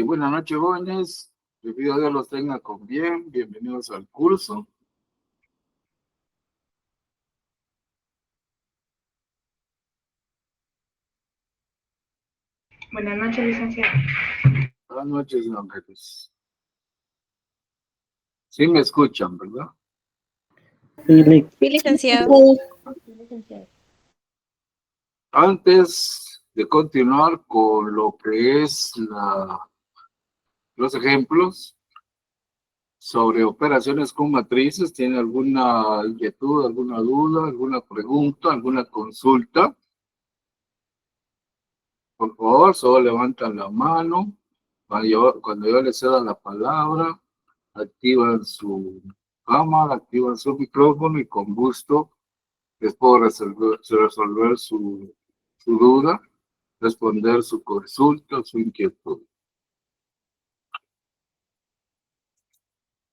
Buenas noches, jóvenes. Les pido a Dios los tenga con bien. Bienvenidos al curso. Buenas noches, licenciado. Buenas noches, don Jesús. Sí me escuchan, ¿verdad? Sí, licenciado. Antes de continuar con lo que es los ejemplos sobre operaciones con matrices, ¿tiene alguna inquietud, alguna duda, alguna pregunta, alguna consulta? Por favor, solo levantan la mano. Cuando yo les ceda la palabra, activan su cámara, activan su micrófono y con gusto les puedo resolver su duda, responder su consulta, su inquietud.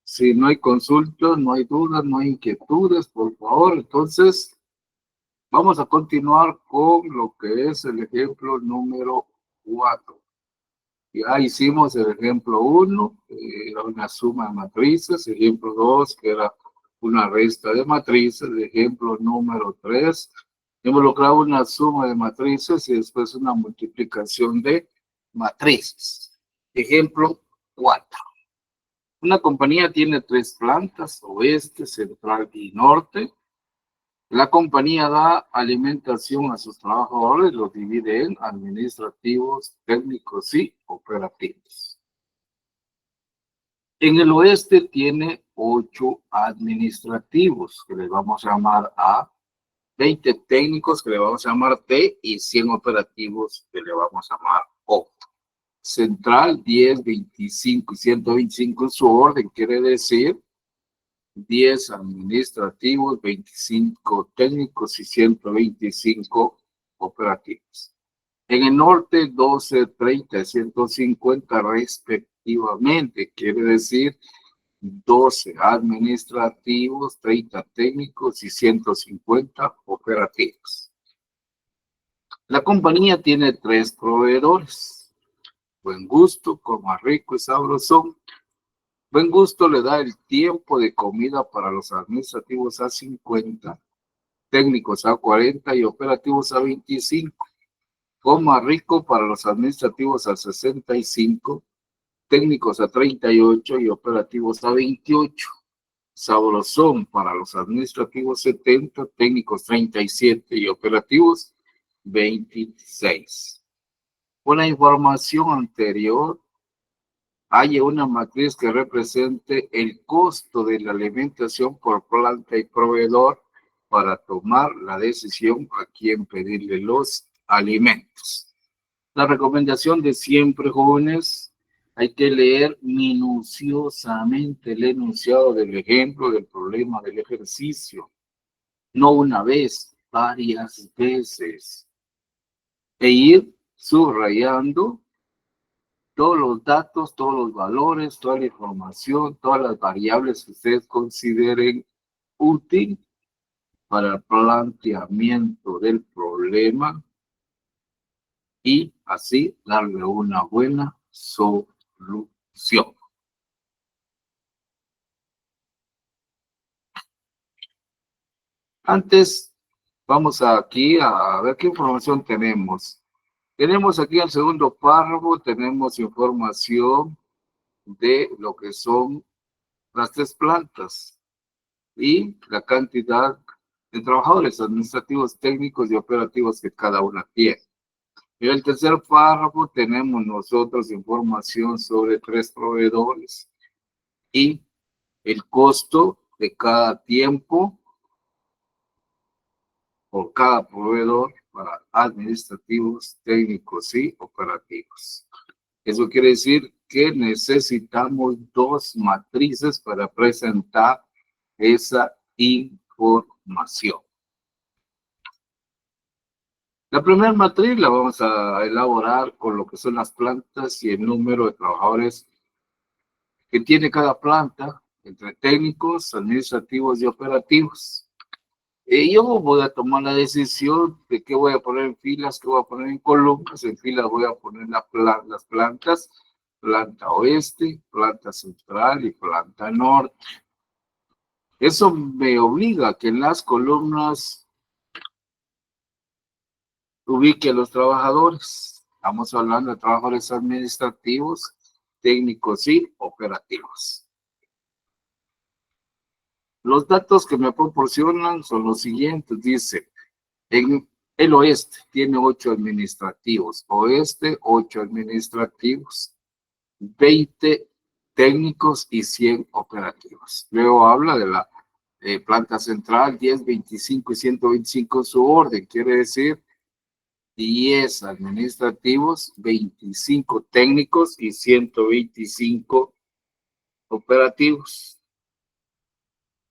Si no hay consultas, no hay dudas, no hay inquietudes, por favor, entonces vamos a continuar con lo que es el ejemplo número 4. Ya hicimos el ejemplo 1, que era una suma de matrices, ejemplo 2, que era una resta de matrices, ejemplo número 3, involucraba una suma de matrices y después una multiplicación de matrices. Ejemplo 4. Una compañía tiene 3 plantas, oeste, central y norte. La compañía da alimentación a sus trabajadores, los divide en administrativos, técnicos y operativos. En el oeste tiene 8 administrativos, que le vamos a llamar A, 20 técnicos, que le vamos a llamar T, y 100 operativos, que le vamos a llamar O. Central, 10, 25 y 125 en su orden, quiere decir 10 administrativos, 25 técnicos y 125 operativos. En el norte, 12, 30 y 150 respectivamente, quiere decir 12 administrativos, 30 técnicos y 150 operativos. La compañía tiene 3 proveedores: Buen Gusto, Coma Rico y Sabrosón. Buen Gusto le da el tiempo de comida para los administrativos a 50, técnicos a 40 y operativos a 25. Coma Rico para los administrativos a 65, técnicos a 38 y operativos a 28. Sabrosón para los administrativos 70, técnicos 37 y operativos 26. Con la información anterior, hay una matriz que represente el costo de la alimentación por planta y proveedor para tomar la decisión a quién pedirle los alimentos. La recomendación de siempre, jóvenes, hay que leer minuciosamente el enunciado del ejemplo, del problema, del ejercicio. No una vez, varias veces. E ir subrayando todos los datos, todos los valores, toda la información, todas las variables que ustedes consideren útil para el planteamiento del problema y así darle una buena solución. Antes, vamos aquí a ver qué información tenemos. Tenemos aquí el segundo párrafo, tenemos información de lo que son las 3 plantas y la cantidad de trabajadores administrativos, técnicos y operativos que cada una tiene. En el tercer párrafo tenemos nosotros información sobre 3 proveedores y el costo de cada tiempo por cada proveedor para administrativos, técnicos y operativos. Eso quiere decir que necesitamos 2 matrices para presentar esa información. La primera matriz la vamos a elaborar con lo que son las plantas y el número de trabajadores que tiene cada planta, entre técnicos, administrativos y operativos. Yo voy a tomar la decisión de qué voy a poner en filas, qué voy a poner en columnas. En filas voy a poner las plantas planta oeste, planta central y planta norte. Eso me obliga a que en las columnas ubique a los trabajadores. Estamos hablando de trabajadores administrativos, técnicos y operativos. Los datos que me proporcionan son los siguientes. Dice, en el oeste tiene 8 administrativos, oeste 8 administrativos, 20 técnicos y 100 operativos. Luego habla de la planta central, 10, 25 y 125 en su orden. Quiere decir 10 administrativos, 25 técnicos y 125 operativos.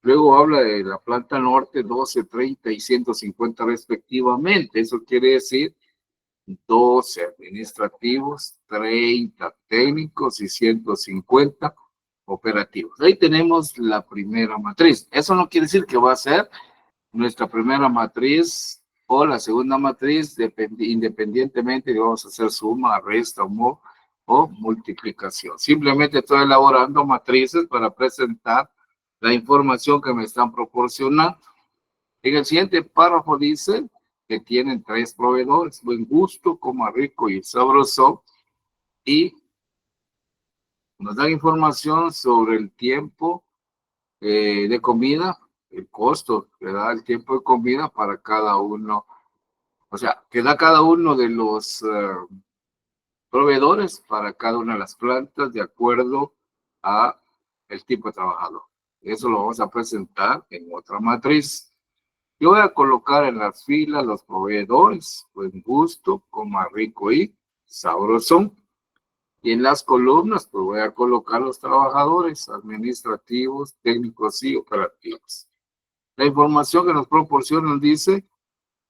Luego habla de la planta norte, 12, 30 y 150 respectivamente. Eso quiere decir 12 administrativos, 30 técnicos y 150 operativos. Ahí tenemos la primera matriz. Eso no quiere decir que va a ser nuestra primera matriz o la segunda matriz, independientemente de vamos a hacer suma, resta o multiplicación. Simplemente estoy elaborando matrices para presentar la información que me están proporcionando. En el siguiente párrafo dice que tienen 3 proveedores, Buen Gusto, Coma Rico y Sabroso, y nos dan información sobre el tiempo de comida, el costo que da el tiempo de comida para cada uno, o sea, que da cada uno de los proveedores para cada una de las plantas de acuerdo a el tipo de trabajador. Eso lo vamos a presentar en otra matriz. Yo voy a colocar en las filas los proveedores, Buen Gusto, Coma Rico y Sabroso. Y en las columnas, pues voy a colocar los trabajadores administrativos, técnicos y operativos. La información que nos proporcionan dice,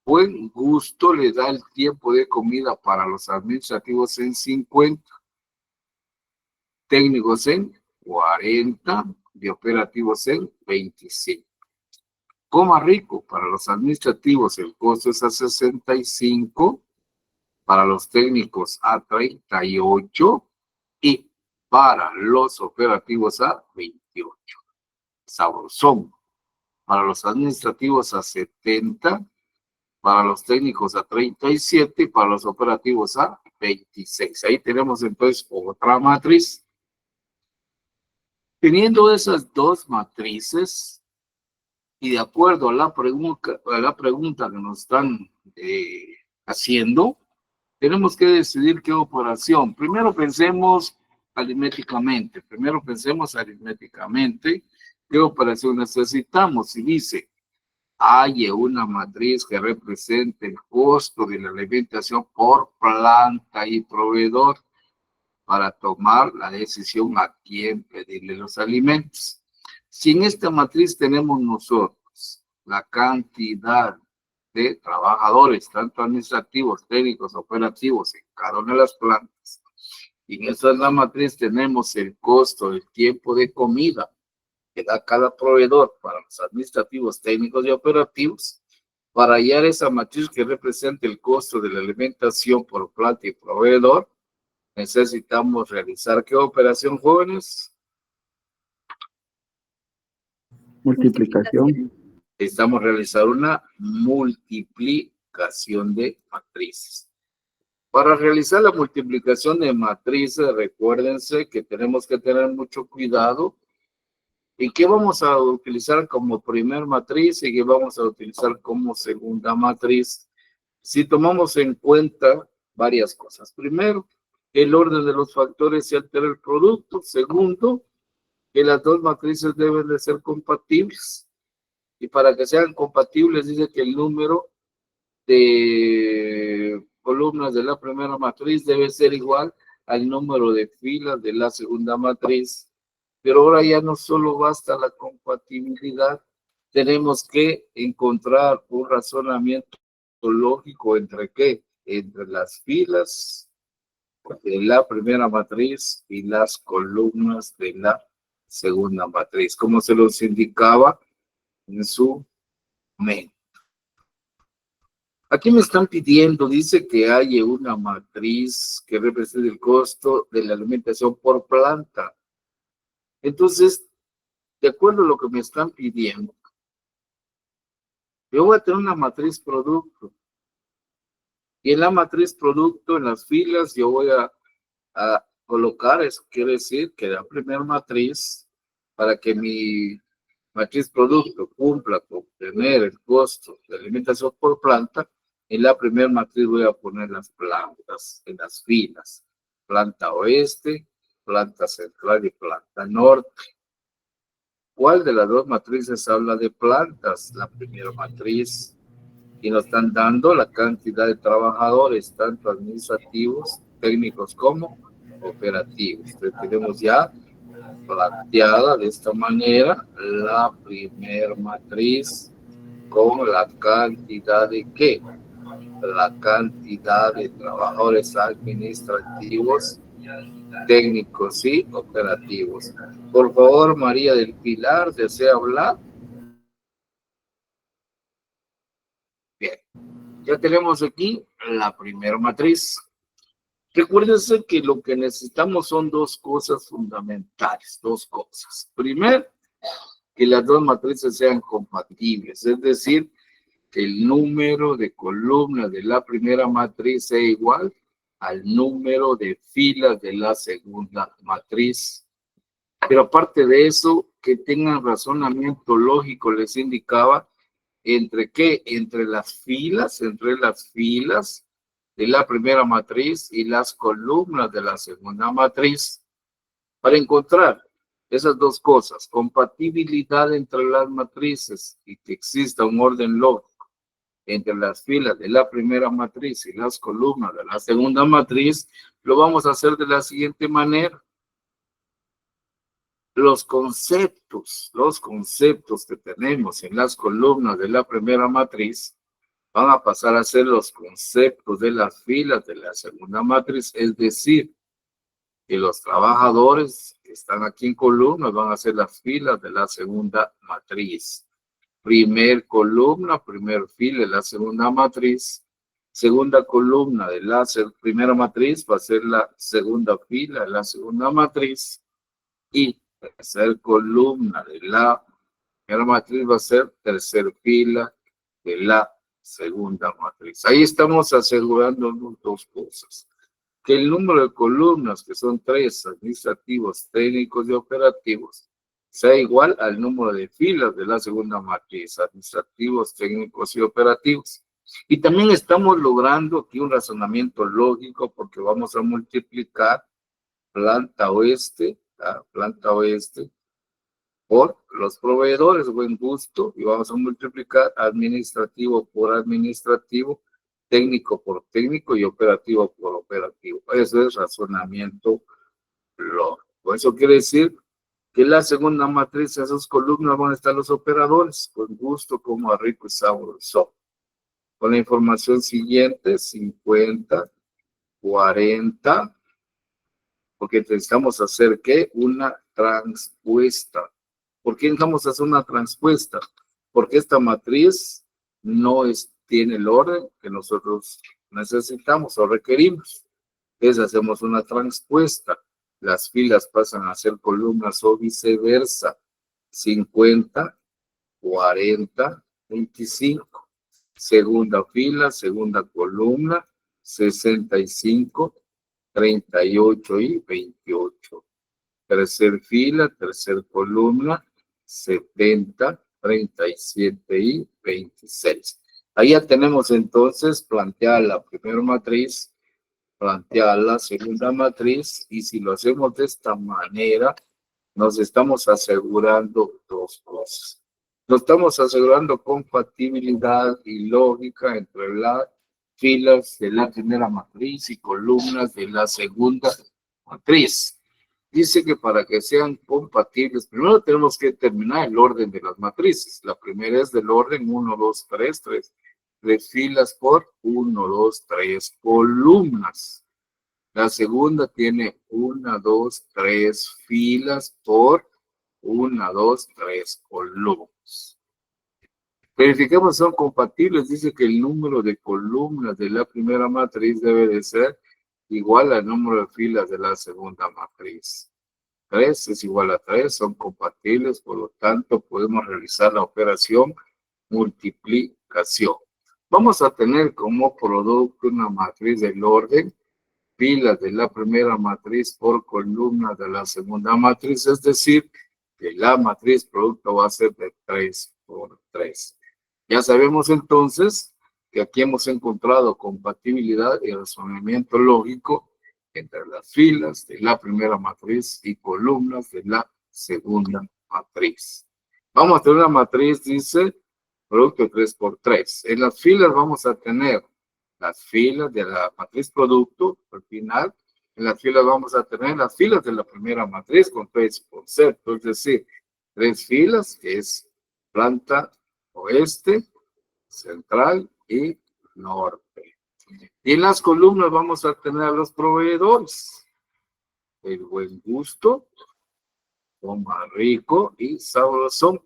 Buen Gusto le da el tiempo de comida para los administrativos en 50, técnicos en 40 y operativos en 25. Coma Rico, para los administrativos el costo es a 65, para los técnicos a 38 y para los operativos a 28. Sabrosón, para los administrativos a 70, para los técnicos a 37 y para los operativos a 26. Ahí tenemos entonces otra matriz. Teniendo esas dos matrices, y de acuerdo a la pregunta que nos están haciendo, tenemos que decidir qué operación. Primero pensemos aritméticamente. ¿Qué operación necesitamos? Si dice, hay una matriz que represente el costo de la alimentación por planta y proveedor para tomar la decisión a quién pedirle los alimentos. Si en esta matriz tenemos nosotros la cantidad de trabajadores, tanto administrativos, técnicos, operativos, en cada una de las plantas, y en esta es la matriz tenemos el costo, el tiempo de comida que da cada proveedor para los administrativos, técnicos y operativos, para hallar esa matriz que representa el costo de la alimentación por planta y proveedor, necesitamos realizar ¿qué operación, jóvenes? Multiplicación. Necesitamos realizar una multiplicación de matrices. Para realizar la multiplicación de matrices, recuérdense que tenemos que tener mucho cuidado. ¿Y qué vamos a utilizar como primer matriz y qué vamos a utilizar como segunda matriz? Si tomamos en cuenta varias cosas. Primero, el orden de los factores y altera el producto. Segundo, que las dos matrices deben de ser compatibles. Y para que sean compatibles, dice que el número de columnas de la primera matriz debe ser igual al número de filas de la segunda matriz. Pero ahora ya no solo basta la compatibilidad, tenemos que encontrar un razonamiento lógico entre qué, entre las filas de la primera matriz y las columnas de la segunda matriz, como se los indicaba en su mente. Aquí me están pidiendo, dice que hay una matriz que representa el costo de la alimentación por planta. Entonces, de acuerdo a lo que me están pidiendo, yo voy a tener una matriz producto. Y en la matriz producto, en las filas, yo voy a colocar, eso quiere decir que la primera matriz, para que mi matriz producto cumpla con tener el costo de alimentación por planta, en la primera matriz voy a poner las plantas en las filas. Planta oeste, planta central y planta norte. ¿Cuál de las dos matrices habla de plantas? La primera matriz. Y nos están dando la cantidad de trabajadores, tanto administrativos, técnicos como operativos. Entonces, tenemos ya planteada de esta manera la primera matriz con la cantidad de ¿qué? La cantidad de trabajadores administrativos, técnicos y operativos. Por favor, María del Pilar, ¿desea hablar? Bien, ya tenemos aquí la primera matriz. Recuérdense que lo que necesitamos son dos cosas fundamentales, dos cosas. Primero, que las dos matrices sean compatibles, es decir, que el número de columnas de la primera matriz sea igual al número de filas de la segunda matriz. Pero aparte de eso, que tengan razonamiento lógico, les indicaba, ¿entre qué? Entre las filas de la primera matriz y las columnas de la segunda matriz, para encontrar esas dos cosas, compatibilidad entre las matrices y que exista un orden lógico entre las filas de la primera matriz y las columnas de la segunda matriz, lo vamos a hacer de la siguiente manera. Los conceptos que tenemos en las columnas de la primera matriz van a pasar a ser los conceptos de las filas de la segunda matriz, es decir, que los trabajadores que están aquí en columnas van a ser las filas de la segunda matriz. Primer columna, primer fila de la segunda matriz. Segunda columna de la primera matriz va a ser la segunda fila de la segunda matriz. Y tercer columna de la primera matriz va a ser tercer fila de la segunda matriz. Ahí estamos asegurando dos cosas. Que el número de columnas, que son 3, administrativos, técnicos y operativos, sea igual al número de filas de la segunda matriz, administrativos, técnicos y operativos. Y también estamos logrando aquí un razonamiento lógico porque vamos a multiplicar planta oeste por los proveedores, buen gusto, y vamos a multiplicar administrativo por administrativo, técnico por técnico y operativo por operativo. Eso es razonamiento lógico. Eso quiere decir que en la segunda matriz, en esas columnas van a estar los operadores, buen gusto, como a rico y sabroso. Con la información siguiente, 50, 40, porque necesitamos hacer, ¿qué? Una transpuesta. ¿Por qué necesitamos hacer una transpuesta? Porque esta matriz no tiene el orden que nosotros necesitamos o requerimos. Entonces hacemos una transpuesta. Las filas pasan a ser columnas o viceversa. 50, 40, 25. Segunda fila, segunda columna, 65, 38 y 28. Tercer fila, tercer columna, 70, 37 y 26. Ahí ya tenemos entonces planteada la primera matriz, planteada la segunda matriz, y si lo hacemos de esta manera, nos estamos asegurando dos cosas. Nos estamos asegurando compatibilidad y lógica entre las filas de la primera matriz y columnas de la segunda matriz. Dice que para que sean compatibles, primero tenemos que determinar el orden de las matrices. La primera es del orden 1, 2, 3, 3 filas por 1, 2, 3 columnas. La segunda tiene 1, 2, 3 filas por 1, 2, 3 columnas. Verifiquemos si son compatibles. Dice que el número de columnas de la primera matriz debe de ser igual al número de filas de la segunda matriz. 3 es igual a 3, son compatibles, por lo tanto podemos realizar la operación multiplicación. Vamos a tener como producto una matriz del orden filas de la primera matriz por columna de la segunda matriz, es decir, que la matriz producto va a ser de 3 por 3. Ya sabemos entonces que aquí hemos encontrado compatibilidad y razonamiento lógico entre las filas de la primera matriz y columnas de la segunda matriz. Vamos a tener una matriz, dice, producto 3 por 3. En las filas vamos a tener las filas de la matriz producto, al final. En las filas vamos a tener las filas de la primera matriz con 3 conceptos, es decir, 3 filas, que es planta oeste, central y norte. Y en las columnas vamos a tener a los proveedores. El buen gusto, Toma rico y sabrosón.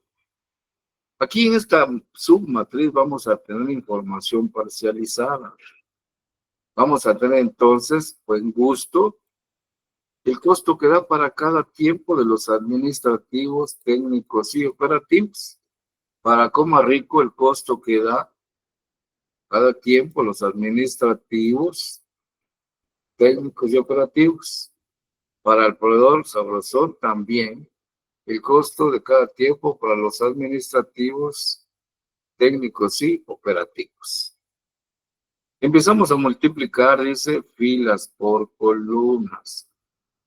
Aquí en esta submatriz vamos a tener información parcializada. Vamos a tener entonces buen gusto, el costo que da para cada tiempo de los administrativos, técnicos y operativos. Para Coma Rico, el costo que da cada tiempo los administrativos, técnicos y operativos. Para el proveedor Sabrosón también el costo de cada tiempo para los administrativos, técnicos y operativos. Empezamos a multiplicar, dice, filas por columnas.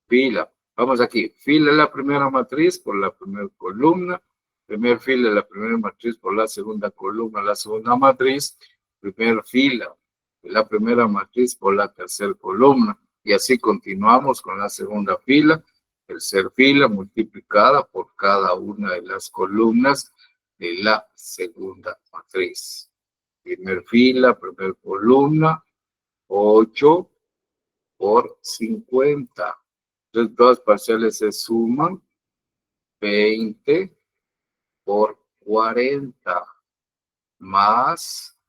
Fila, vamos aquí, fila de la primera matriz por la primera columna, primer fila de la primera matriz por la segunda columna, la segunda matriz, primer fila de la primera matriz por la tercera columna, y así continuamos con la segunda fila, tercera fila multiplicada por cada una de las columnas de la segunda matriz. Primer fila, primera columna, 8 por 50. Entonces, todas parciales se suman, 20 por 40, más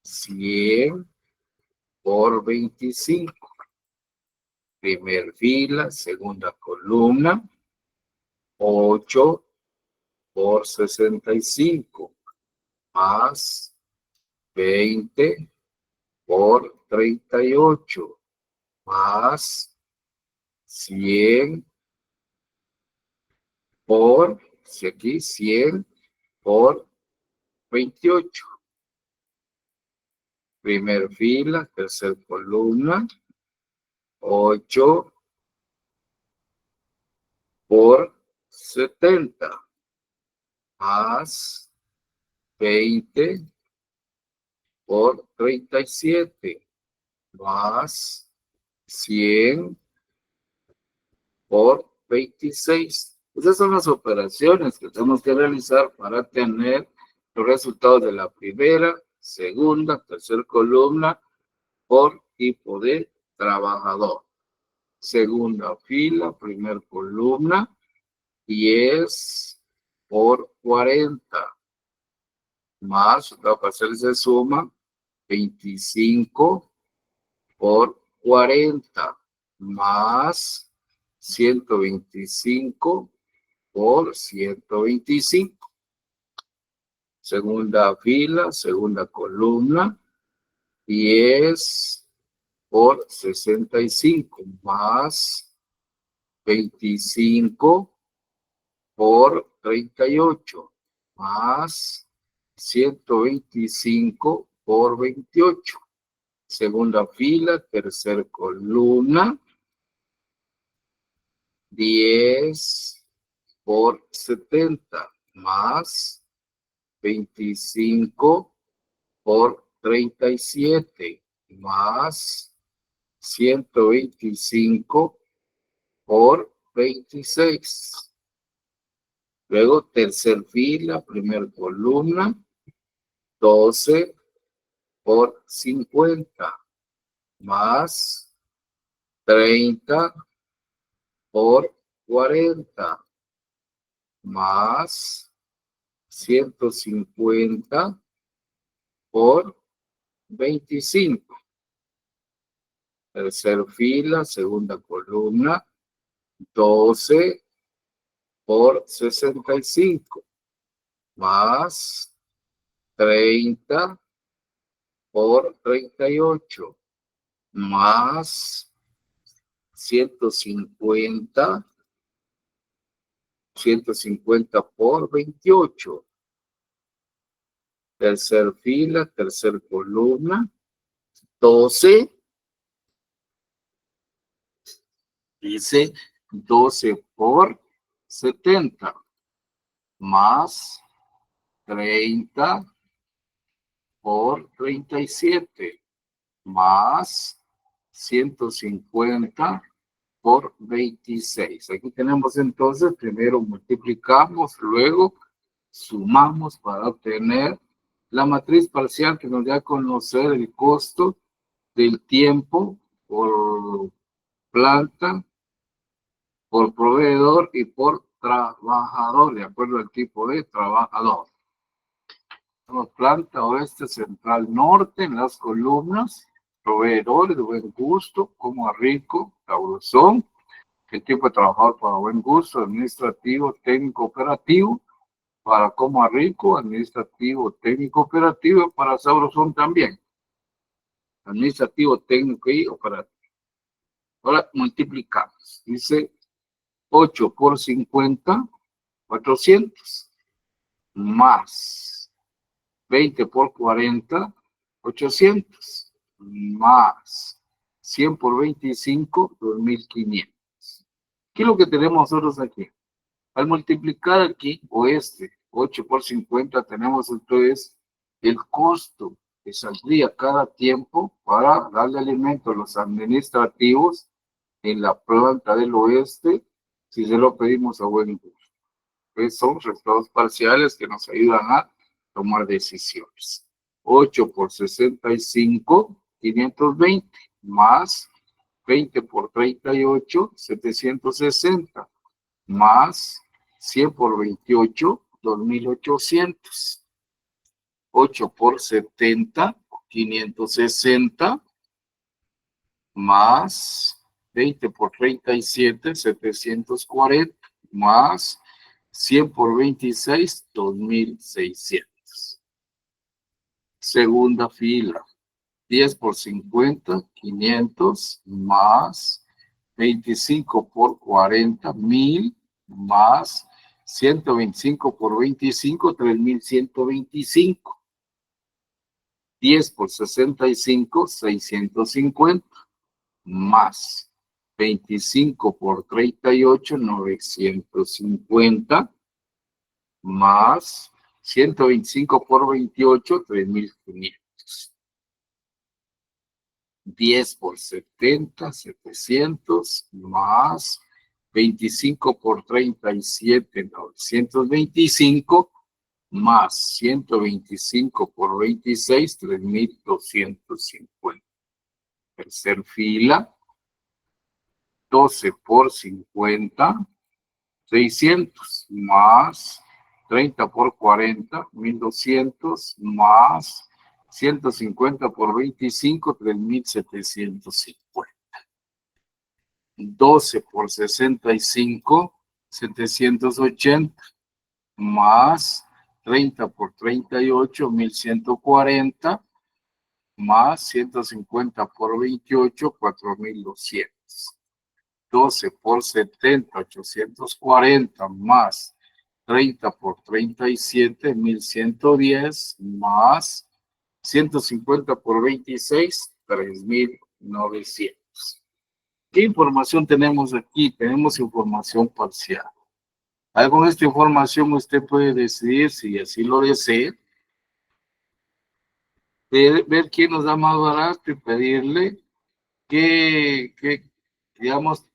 100 por 25. Primer fila, segunda columna, 8 por 65, más 20 por 38, más 100 por, si aquí 100 por 28. Primer fila, tercera columna, 8 por 70, más 20 por 37, más 100 por 26. Esas son las operaciones que tenemos que realizar para tener los resultados de la primera, segunda, tercera columna por tipo de trabajador. Segunda fila, primera columna, 10 por 40. Más, la parcial se suma, 25 por 40. Más 125 por 125. Segunda fila, segunda columna, 10 por 65, más 25 por 38, más 125 por 28. Segunda fila, tercera columna, 10 por 70, más 25 por 37, más 125 por 26. Luego, tercer fila, primera columna, 12 por 50, más 30 por 40, más 150 por 25. Tercera fila, segunda columna, 12 por 65, más 30 por 38, más 150 por 28. Tercer fila, tercer columna, 12. Dice 12 por 70, más 30 por 37, más 150 por 26. Aquí tenemos entonces, primero multiplicamos, luego sumamos para obtener la matriz parcial que nos da a conocer el costo del tiempo por planta, por proveedor y por trabajador, de acuerdo al tipo de trabajador. Tenemos planta oeste, central, norte en las columnas, proveedores de buen gusto, como a rico, sabrosón, el tipo de trabajador para buen gusto, administrativo, técnico, operativo, para como a rico, administrativo, técnico, operativo, para sabrosón también, administrativo, técnico y operativo. Ahora multiplicamos, dice 8 por 50, 400, más 20 por 40, 800, más 100 por 25, 2500. ¿Qué es lo que tenemos nosotros aquí? Al multiplicar aquí, oeste, 8 por 50, tenemos entonces el costo que saldría cada tiempo para darle alimento a los administrativos en la planta del oeste, si se lo pedimos a buen gusto. Pues son resultados parciales que nos ayudan a tomar decisiones. 8 por 65, 520, más 20 por 38, 760, más 100 por 28, 2800. 8 por 70, 560, más 20 por 37, 740, más 100 por 26, 2600. Segunda fila, 10 por 50, 500, más 25 por 40, 1000, más 125 por 25, 3125. 10 por 65, 650, más 25 por 38, 950, más 125 por 28, 3500. 10 por 70, 700, más 25 por 37, 925, más 125 por 26, 3250. Tercer fila, 12 por 50, 600, más 30 por 40, 1200, más 150 por 25, 3750. 12 por 65, 780, más 30 por 38, 1140, más 150 por 28, 4200. 12 por 70, 840, más 30 por 37, 1110, más 150 por 26, 3900. ¿Qué información tenemos aquí? Tenemos información parcial. Con esta información usted puede decidir, si así lo desea, ver quién nos da más barato y pedirle que digamos,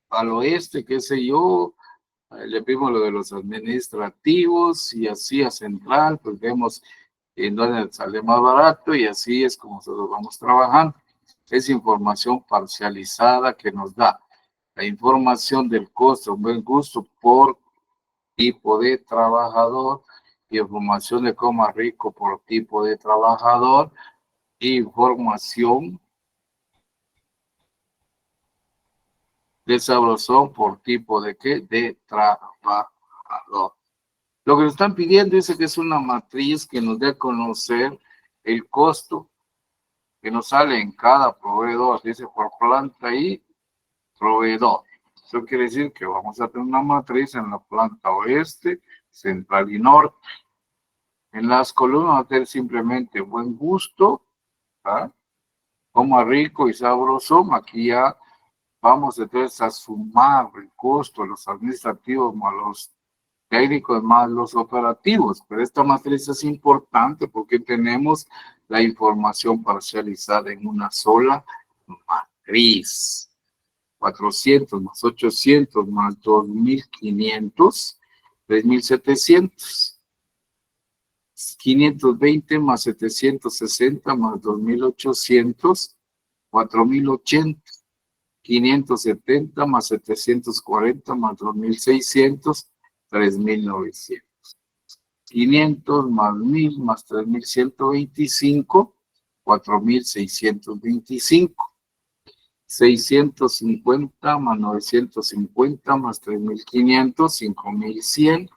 al oeste, qué sé yo, le pedimos lo de los administrativos y así a central, pues vemos en dónde sale más barato y así es como nosotros vamos trabajando. Es información parcializada que nos da la información del costo, un buen gusto por tipo de trabajador información de coma rico por tipo de trabajador, información de sabrosón por tipo de qué, de trabajador. Lo que nos están pidiendo dice que es una matriz que nos dé a conocer el costo que nos sale en cada proveedor, dice por planta y proveedor. Eso quiere decir que vamos a tener una matriz en la planta oeste, central y norte. En las columnas va a tener simplemente buen gusto, ¿ah? Coma rico y sabroso. Aquí ya vamos entonces a sumar el costo de los administrativos más los técnicos más los operativos. Pero esta matriz es importante porque tenemos la información parcializada en una sola matriz. 400 más 800 más 2.500, 3.700. 520 más 760 más 2.800, 4.080. 570 más 740 más 2.600, 3.900. 500 más 1.000 más 3.125, 4.625. 650 más 950 más 3.500, 5.100.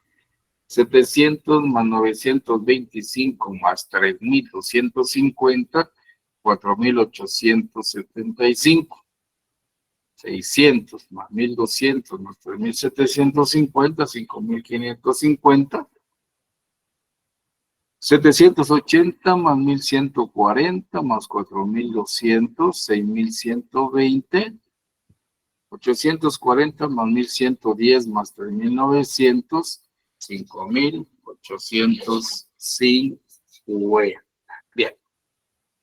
700 más 925 más 3.250, 4.875. 600 más 1.200 más 3.750, 5.550. 780 más 1.140 más 4.200, 6.120. 840 más 1.110 más 3.900, 5.850. Bien.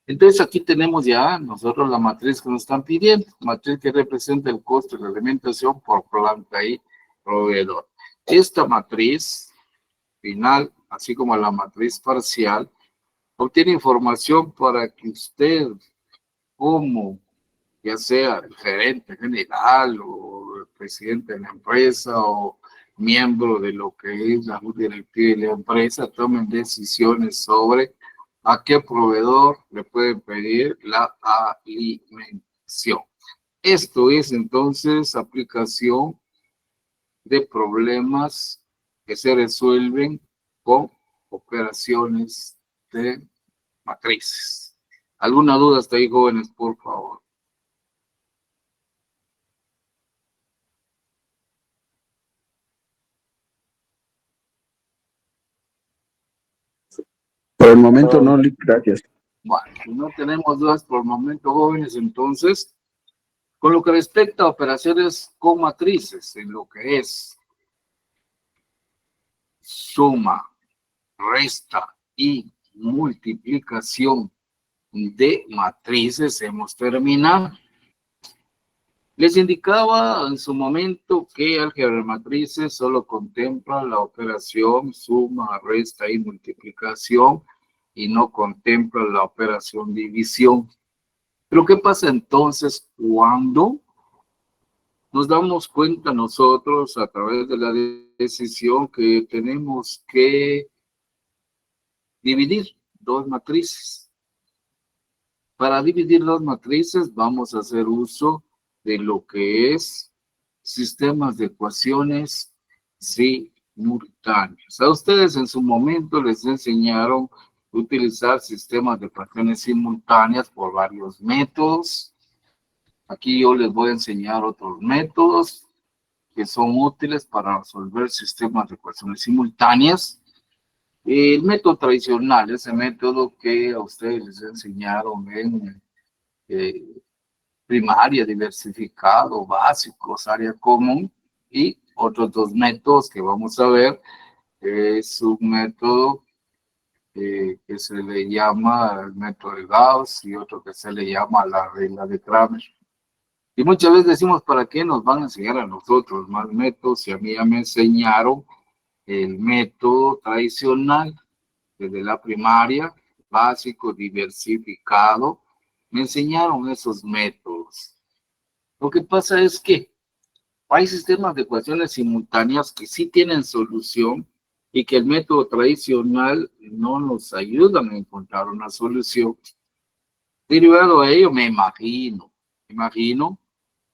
Entonces aquí tenemos ya nosotros la matriz que nos están pidiendo, matriz que representa el costo de la alimentación por planta y proveedor. Esta matriz final, así como la matriz parcial, obtiene información para que usted, como ya sea el gerente general o el presidente de la empresa o miembro de lo que es la junta directiva de la empresa, tomen decisiones sobre a qué proveedor le pueden pedir la alimentación. Esto es entonces aplicación de problemas que se resuelven con operaciones de matrices. ¿Alguna duda hasta ahí, jóvenes, por favor? Por el momento no, Lick, gracias. Bueno, si no tenemos dudas por el momento, jóvenes, entonces, con lo que respecta a operaciones con matrices, en lo que es suma, resta y multiplicación de matrices, hemos terminado. Les indicaba en su momento que álgebra de matrices solo contempla la operación suma, resta y multiplicación y no contempla la operación división. Pero ¿qué pasa entonces cuando nos damos cuenta nosotros a través de la decisión que tenemos que dividir dos matrices? Para dividir dos matrices vamos a hacer uso de lo que es sistemas de ecuaciones simultáneas. A ustedes en su momento les enseñaron a utilizar sistemas de ecuaciones simultáneas por varios métodos. Aquí yo les voy a enseñar otros métodos que son útiles para resolver sistemas de ecuaciones simultáneas. El método tradicional, ese método que a ustedes les enseñaron en primaria, diversificado, básicos, área común, y otros dos métodos que vamos a ver, es un método que se le llama el método de Gauss y otro que se le llama la regla de Kramer. Y muchas veces decimos, ¿para qué nos van a enseñar a nosotros más métodos? Si a mí ya me enseñaron el método tradicional desde la primaria, básico, diversificado, me enseñaron esos métodos. Lo que pasa es que hay sistemas de ecuaciones simultáneas que sí tienen solución, y que el método tradicional no nos ayuda a encontrar una solución. Derivado a ello, me imagino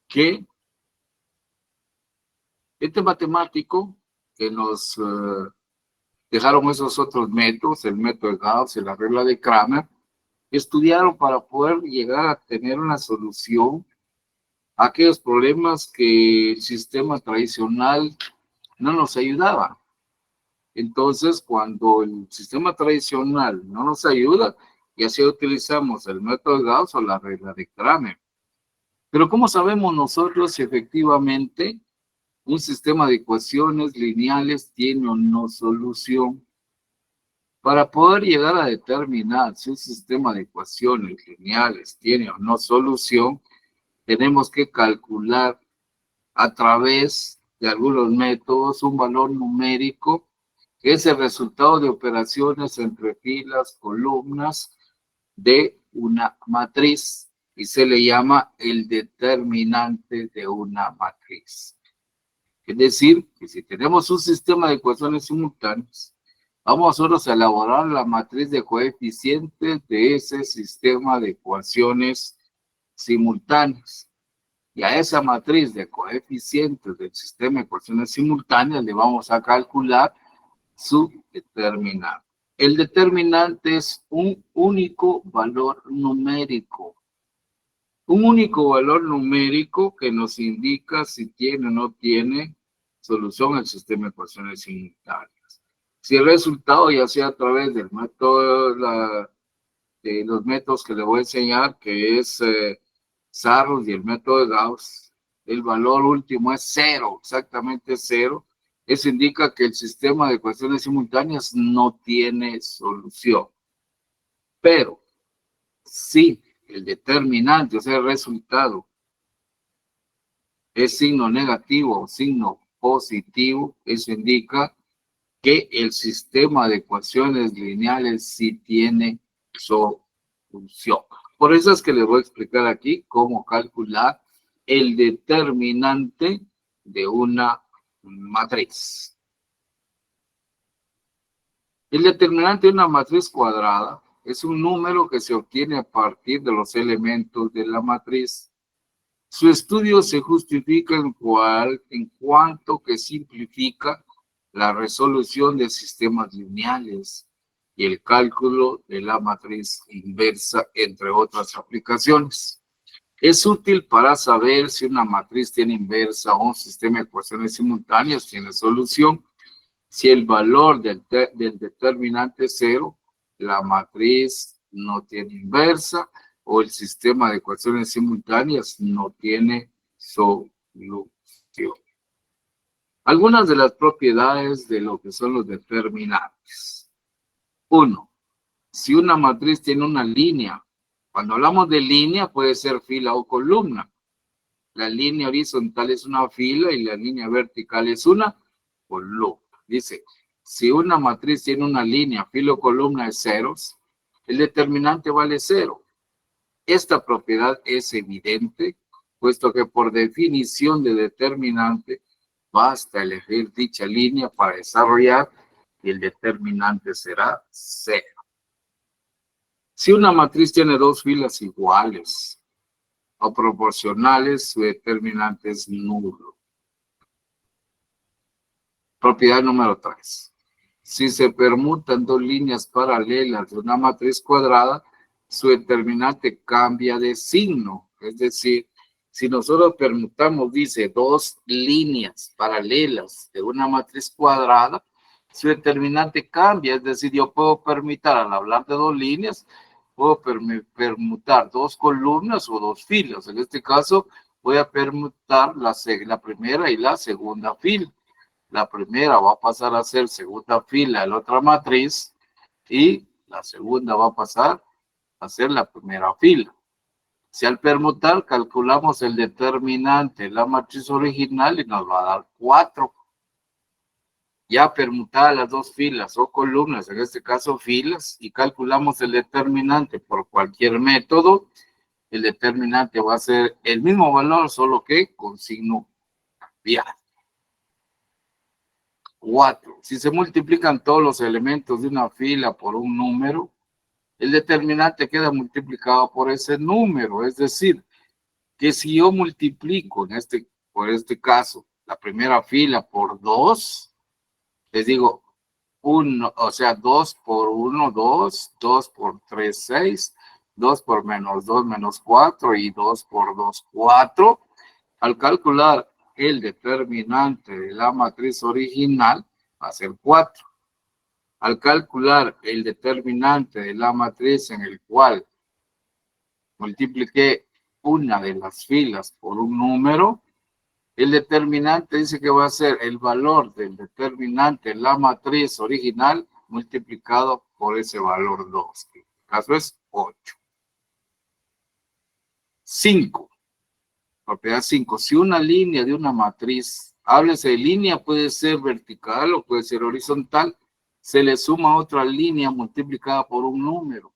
que este matemático que nos dejaron esos otros métodos, el método de Gauss y la regla de Kramer, estudiaron para poder llegar a tener una solución a aquellos problemas que el sistema tradicional no nos ayudaba. Entonces, cuando el sistema tradicional no nos ayuda, ya sea utilizamos el método de Gauss o la regla de Kramer. Pero ¿cómo sabemos nosotros si efectivamente un sistema de ecuaciones lineales tiene o no solución? Para poder llegar a determinar si un sistema de ecuaciones lineales tiene o no solución, tenemos que calcular a través de algunos métodos un valor numérico que es el resultado de operaciones entre filas, columnas de una matriz y se le llama el determinante de una matriz. Es decir, que si tenemos un sistema de ecuaciones simultáneas, vamos nosotros a elaborar la matriz de coeficientes de ese sistema de ecuaciones simultáneas. Y a esa matriz de coeficientes del sistema de ecuaciones simultáneas le vamos a calcular su determinante. El determinante es un único valor numérico. Un único valor numérico que nos indica si tiene o no tiene solución el sistema de ecuaciones simultáneas. Si el resultado, ya sea a través del método, de los métodos que le voy a enseñar, que es Sarrus y el método de Gauss, el valor último es 0, exactamente 0. Eso indica que el sistema de ecuaciones simultáneas no tiene solución. Pero si el determinante, o sea, el resultado, es signo negativo o signo positivo, eso indica que el sistema de ecuaciones lineales sí tiene solución. Por eso es que les voy a explicar aquí cómo calcular el determinante de una matriz. El determinante de una matriz cuadrada es un número que se obtiene a partir de los elementos de la matriz. Su estudio se justifica en cuanto que simplifica la resolución de sistemas lineales y el cálculo de la matriz inversa, entre otras aplicaciones. Es útil para saber si una matriz tiene inversa o un sistema de ecuaciones simultáneas tiene solución. Si el valor del determinante es 0, la matriz no tiene inversa o el sistema de ecuaciones simultáneas no tiene solución. Algunas de las propiedades de lo que son los determinantes. 1. Si una matriz tiene una línea, cuando hablamos de línea puede ser fila o columna. La línea horizontal es una fila y la línea vertical es una columna. Dice, si una matriz tiene una línea, fila o columna de ceros, el determinante vale 0. Esta propiedad es evidente, puesto que por definición de determinante, basta elegir dicha línea para desarrollar y el determinante será 0. Si una matriz tiene dos filas iguales o proporcionales, su determinante es nulo. Propiedad número 3. Si se permutan dos líneas paralelas de una matriz cuadrada, su determinante cambia de signo. Es decir, si nosotros permutamos, dice, dos líneas paralelas de una matriz cuadrada, su determinante cambia. Es decir, yo puedo permutar, al hablar de dos líneas, puedo permutar dos columnas o dos filas. En este caso, voy a permutar la primera y la segunda fila. La primera va a pasar a ser segunda fila de la otra matriz y la segunda va a pasar a ser la primera fila. Si al permutar calculamos el determinante de la matriz original y nos va a dar 4. Ya permutadas las dos filas o columnas, en este caso filas, y calculamos el determinante por cualquier método, el determinante va a ser el mismo valor, solo que con signo cambiado. 4. Si se multiplican todos los elementos de una fila por un número, el determinante queda multiplicado por ese número. Es decir, que si yo multiplico por este caso la primera fila por 2, les digo 1, o sea, 2 por 1, 2, 2 por 3, 6, 2 por menos 2, menos 4 y 2 por 2, 4. Al calcular el determinante de la matriz original va a ser 4. Al calcular el determinante de la matriz en el cual multipliqué una de las filas por un número, el determinante dice que va a ser el valor del determinante de la matriz original multiplicado por ese valor 2, que en este caso es 8. 5. Propiedad 5. Si una línea de una matriz, háblese de línea, puede ser vertical o puede ser horizontal, se le suma otra línea multiplicada por un número.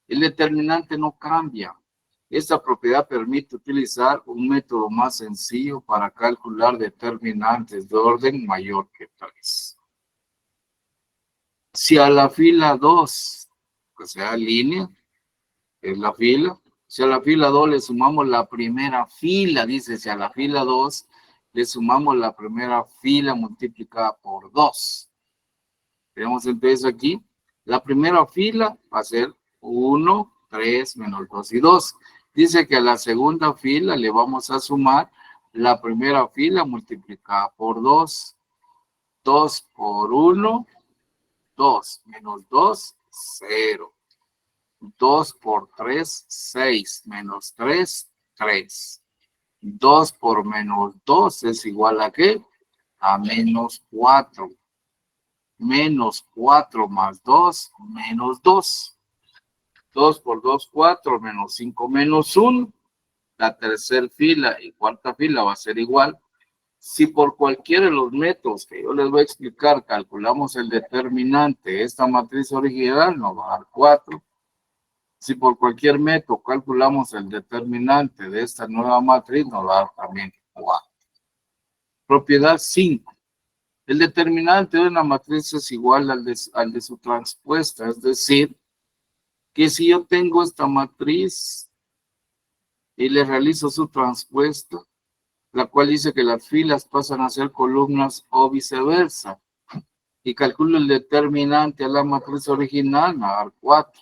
El determinante no cambia. Esta propiedad permite utilizar un método más sencillo para calcular determinantes de orden mayor que 3. Si a la fila 2, que sea línea, es la fila, si a la fila 2 le sumamos la primera fila, dice, si a la fila 2 le sumamos la primera fila multiplicada por 2. Tenemos entonces aquí, la primera fila va a ser 1, 3, menos 2 y 2. Dice que a la segunda fila le vamos a sumar la primera fila multiplicada por 2. 2 por 1, 2, menos 2, 0. 2 por 3, 6, menos 3, 3. 2 por menos 2 es igual a ¿qué? A menos 4. Menos 4 más 2, menos 2. 2 por 2, 4, menos 5, menos 1. La tercera fila y cuarta fila va a ser igual. Si por cualquiera de los métodos que yo les voy a explicar calculamos el determinante de esta matriz original, nos va a dar 4. Si por cualquier método calculamos el determinante de esta nueva matriz, nos va a dar también 4. Propiedad 5. El determinante de una matriz es igual al de su transpuesta, es decir, que si yo tengo esta matriz y le realizo su transpuesta, la cual dice que las filas pasan a ser columnas o viceversa, y calculo el determinante a la matriz original, me va a dar 4.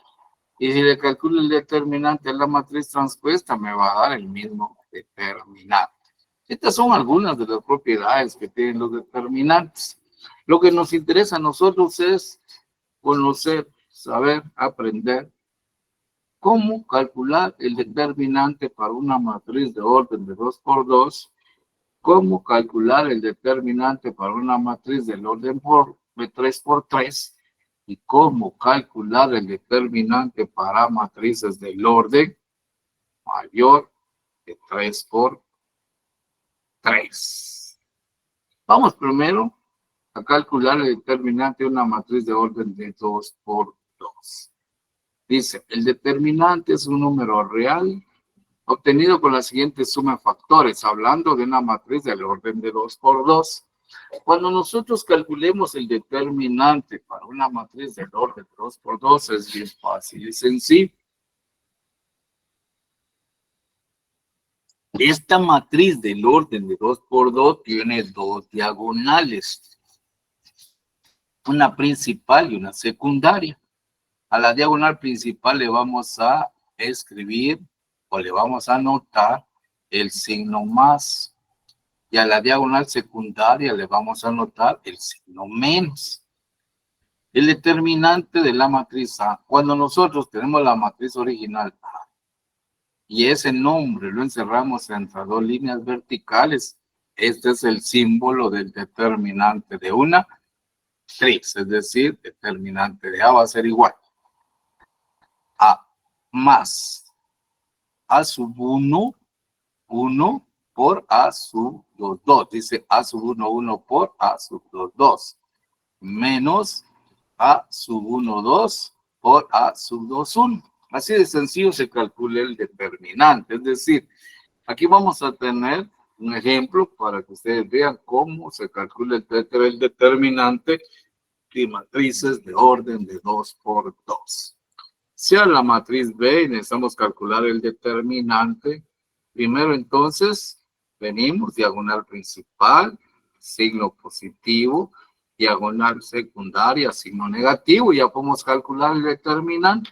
Y si le calculo el determinante a la matriz transpuesta, me va a dar el mismo determinante. Estas son algunas de las propiedades que tienen los determinantes. Lo que nos interesa a nosotros es conocer, saber, aprender cómo calcular el determinante para una matriz de orden de 2 por 2, cómo calcular el determinante para una matriz del orden de 3 por 3 y cómo calcular el determinante para matrices del orden mayor de 3 por 3. Vamos primero a calcular el determinante de una matriz de orden de 2 por 2. Dice, el determinante es un número real obtenido con la siguiente suma de factores, hablando de una matriz del orden de 2 por 2. Cuando nosotros calculemos el determinante para una matriz del orden de 2 por 2, es bien fácil y sencillo. Esta matriz del orden de 2 por 2 tiene dos diagonales, una principal y una secundaria. A la diagonal principal le vamos a escribir o le vamos a anotar el signo más. Y a la diagonal secundaria le vamos a anotar el signo menos. El determinante de la matriz A, cuando nosotros tenemos la matriz original A y ese nombre lo encerramos entre dos líneas verticales, este es el símbolo del determinante de una matriz, es decir, determinante de A va a ser igual a más A sub 1, 1 por A sub 2, 2. Dice A sub 1, 1 por A sub 2, 2. Menos A sub 1, 2 por A sub 2, 1. Así de sencillo se calcula el determinante. Es decir, aquí vamos a tener un ejemplo para que ustedes vean cómo se calcula el determinante de matrices de orden de 2 por 2. Sea la matriz B y necesitamos calcular el determinante. Primero entonces venimos, diagonal principal, signo positivo, diagonal secundaria, signo negativo, y ya podemos calcular el determinante.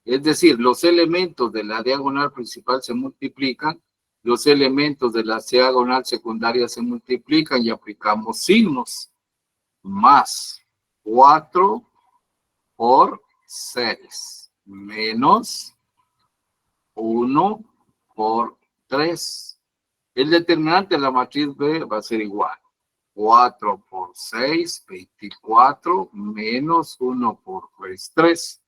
Es decir, los elementos de la diagonal principal se multiplican, los elementos de la diagonal secundaria se multiplican y aplicamos signos. Más 4 por 6 menos 1 por 3. El determinante de la matriz B va a ser igual. 4 por 6, 24, menos 1 por 3.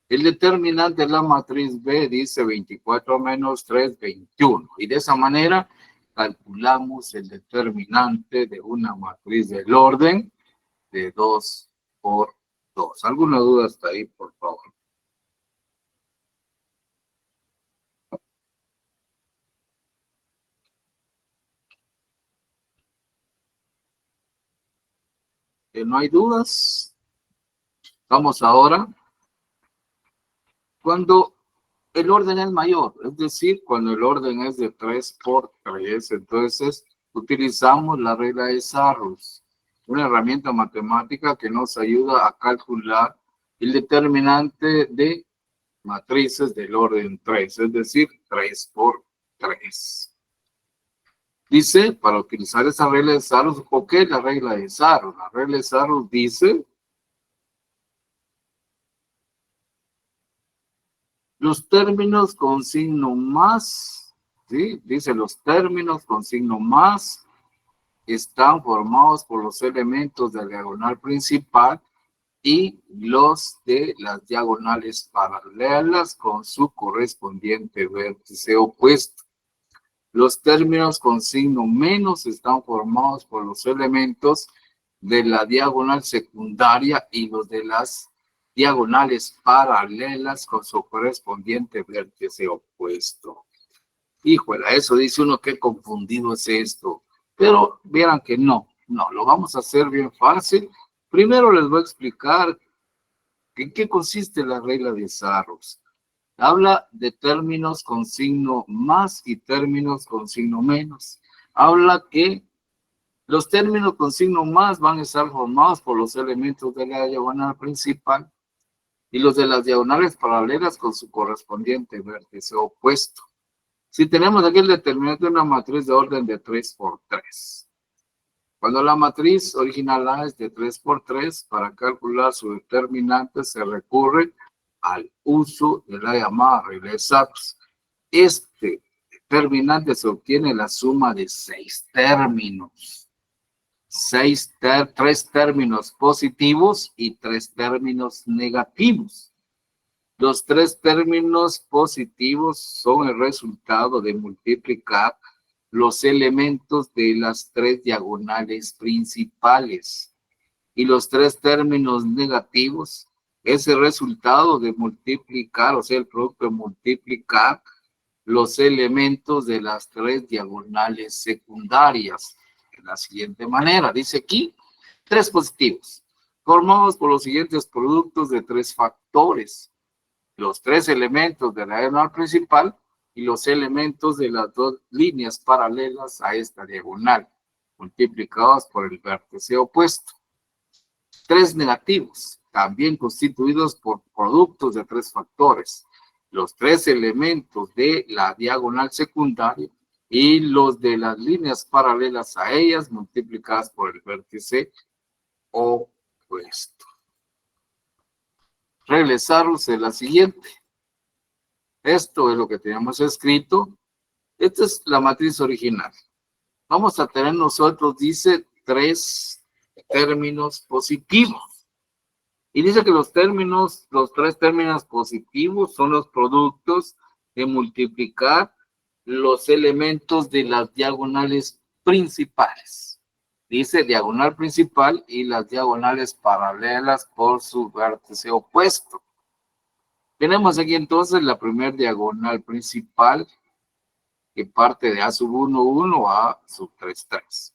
El determinante de la matriz B dice 24 menos 3, 21. Y de esa manera calculamos el determinante de una matriz del orden de 2 por 2. ¿Alguna duda hasta ahí, por favor? ¿No hay dudas? Vamos ahora. Cuando el orden es mayor, es decir, cuando el orden es de 3 por 3, entonces utilizamos la regla de Sarrus, una herramienta matemática que nos ayuda a calcular el determinante de matrices del orden 3, es decir, 3 por 3. Dice, para utilizar esa regla de Sarrus, ¿o qué es la regla de Sarrus? La regla de Sarrus dice: los términos con signo más, ¿sí? Dice, los términos con signo más están formados por los elementos de la diagonal principal y los de las diagonales paralelas con su correspondiente vértice opuesto. Los términos con signo menos están formados por los elementos de la diagonal secundaria y los de las diagonales paralelas con su correspondiente vértice opuesto. Híjole, eso dice uno, qué confundido es esto. Pero vieran que no, lo vamos a hacer bien fácil. Primero les voy a explicar en qué consiste la regla de Sarrus. Habla de términos con signo más y términos con signo menos. Habla que los términos con signo más van a estar formados por los elementos de la diagonal principal y los de las diagonales paralelas con su correspondiente vértice opuesto. Si tenemos aquí el determinante de una matriz de orden de 3 por 3. Cuando la matriz original A es de 3 por 3, para calcular su determinante se recurre al uso de la llamada regla de Sarrus. Este determinante se obtiene la suma de 6 términos. 3 términos positivos y 3 términos negativos. Los 3 términos positivos son el resultado de multiplicar los elementos de las 3 diagonales principales. Y los 3 términos negativos es el resultado de multiplicar, o sea, el producto de multiplicar los elementos de las 3 diagonales secundarias. De la siguiente manera, dice aquí, 3 positivos, formados por los siguientes productos de 3 factores. Los 3 elementos de la diagonal principal y los elementos de las 2 líneas paralelas a esta diagonal, multiplicados por el vértice opuesto. 3 negativos, también constituidos por productos de 3 factores. Los 3 elementos de la diagonal secundaria y los de las líneas paralelas a ellas, multiplicadas por el vértice opuesto. Regresarlos en la siguiente. Esto es lo que teníamos escrito. Esta es la matriz original. Vamos a tener nosotros, dice, 3 términos positivos. Y dice que los 3 términos positivos son los productos de multiplicar los elementos de las diagonales principales. Dice diagonal principal y las diagonales paralelas por su vértice opuesto. Tenemos aquí entonces la primera diagonal principal que parte de A sub 1, 1 a A sub 3, 3.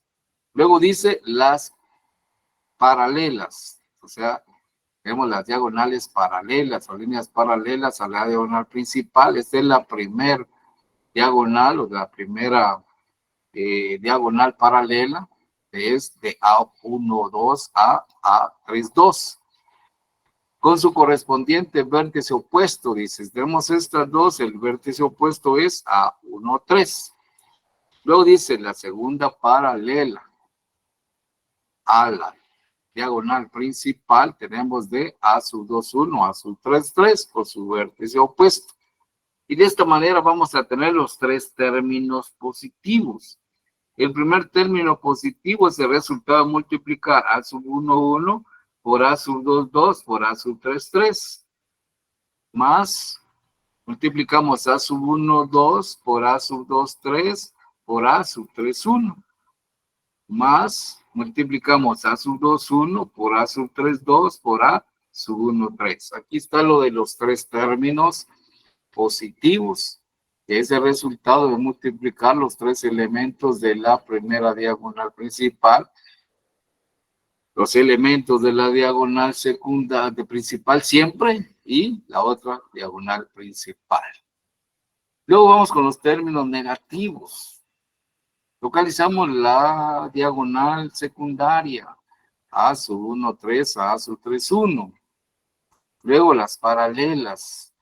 Luego dice las paralelas, o sea, tenemos las diagonales paralelas o líneas paralelas a la diagonal principal. Esta es la primera diagonal o la primera diagonal paralela, es de A1, 2 a A3, 2. Con su correspondiente vértice opuesto, dices, tenemos estas dos, el vértice opuesto es A1, 3. Luego dice la segunda paralela a la diagonal principal, tenemos de A sub 2, 1 a sub 3, 3, con su vértice opuesto. Y de esta manera vamos a tener los tres términos positivos. El primer término positivo es el resultado de multiplicar A sub 1, 1 por A sub 2, 2 por A sub 3, 3. Más, multiplicamos A sub 1, 2 por A sub 2, 3 por A sub 3, 1. Más, multiplicamos A sub 2, 1 por A sub 3, 2 por A sub 1, 3. Aquí está lo de los tres términos positivos, que es el resultado de multiplicar los tres elementos de la primera diagonal principal, los elementos de la diagonal secundaria principal siempre y la otra diagonal principal. Luego vamos con los términos negativos. Localizamos la diagonal secundaria, A sub 1, 3 a A sub 3, 1. Luego las paralelas,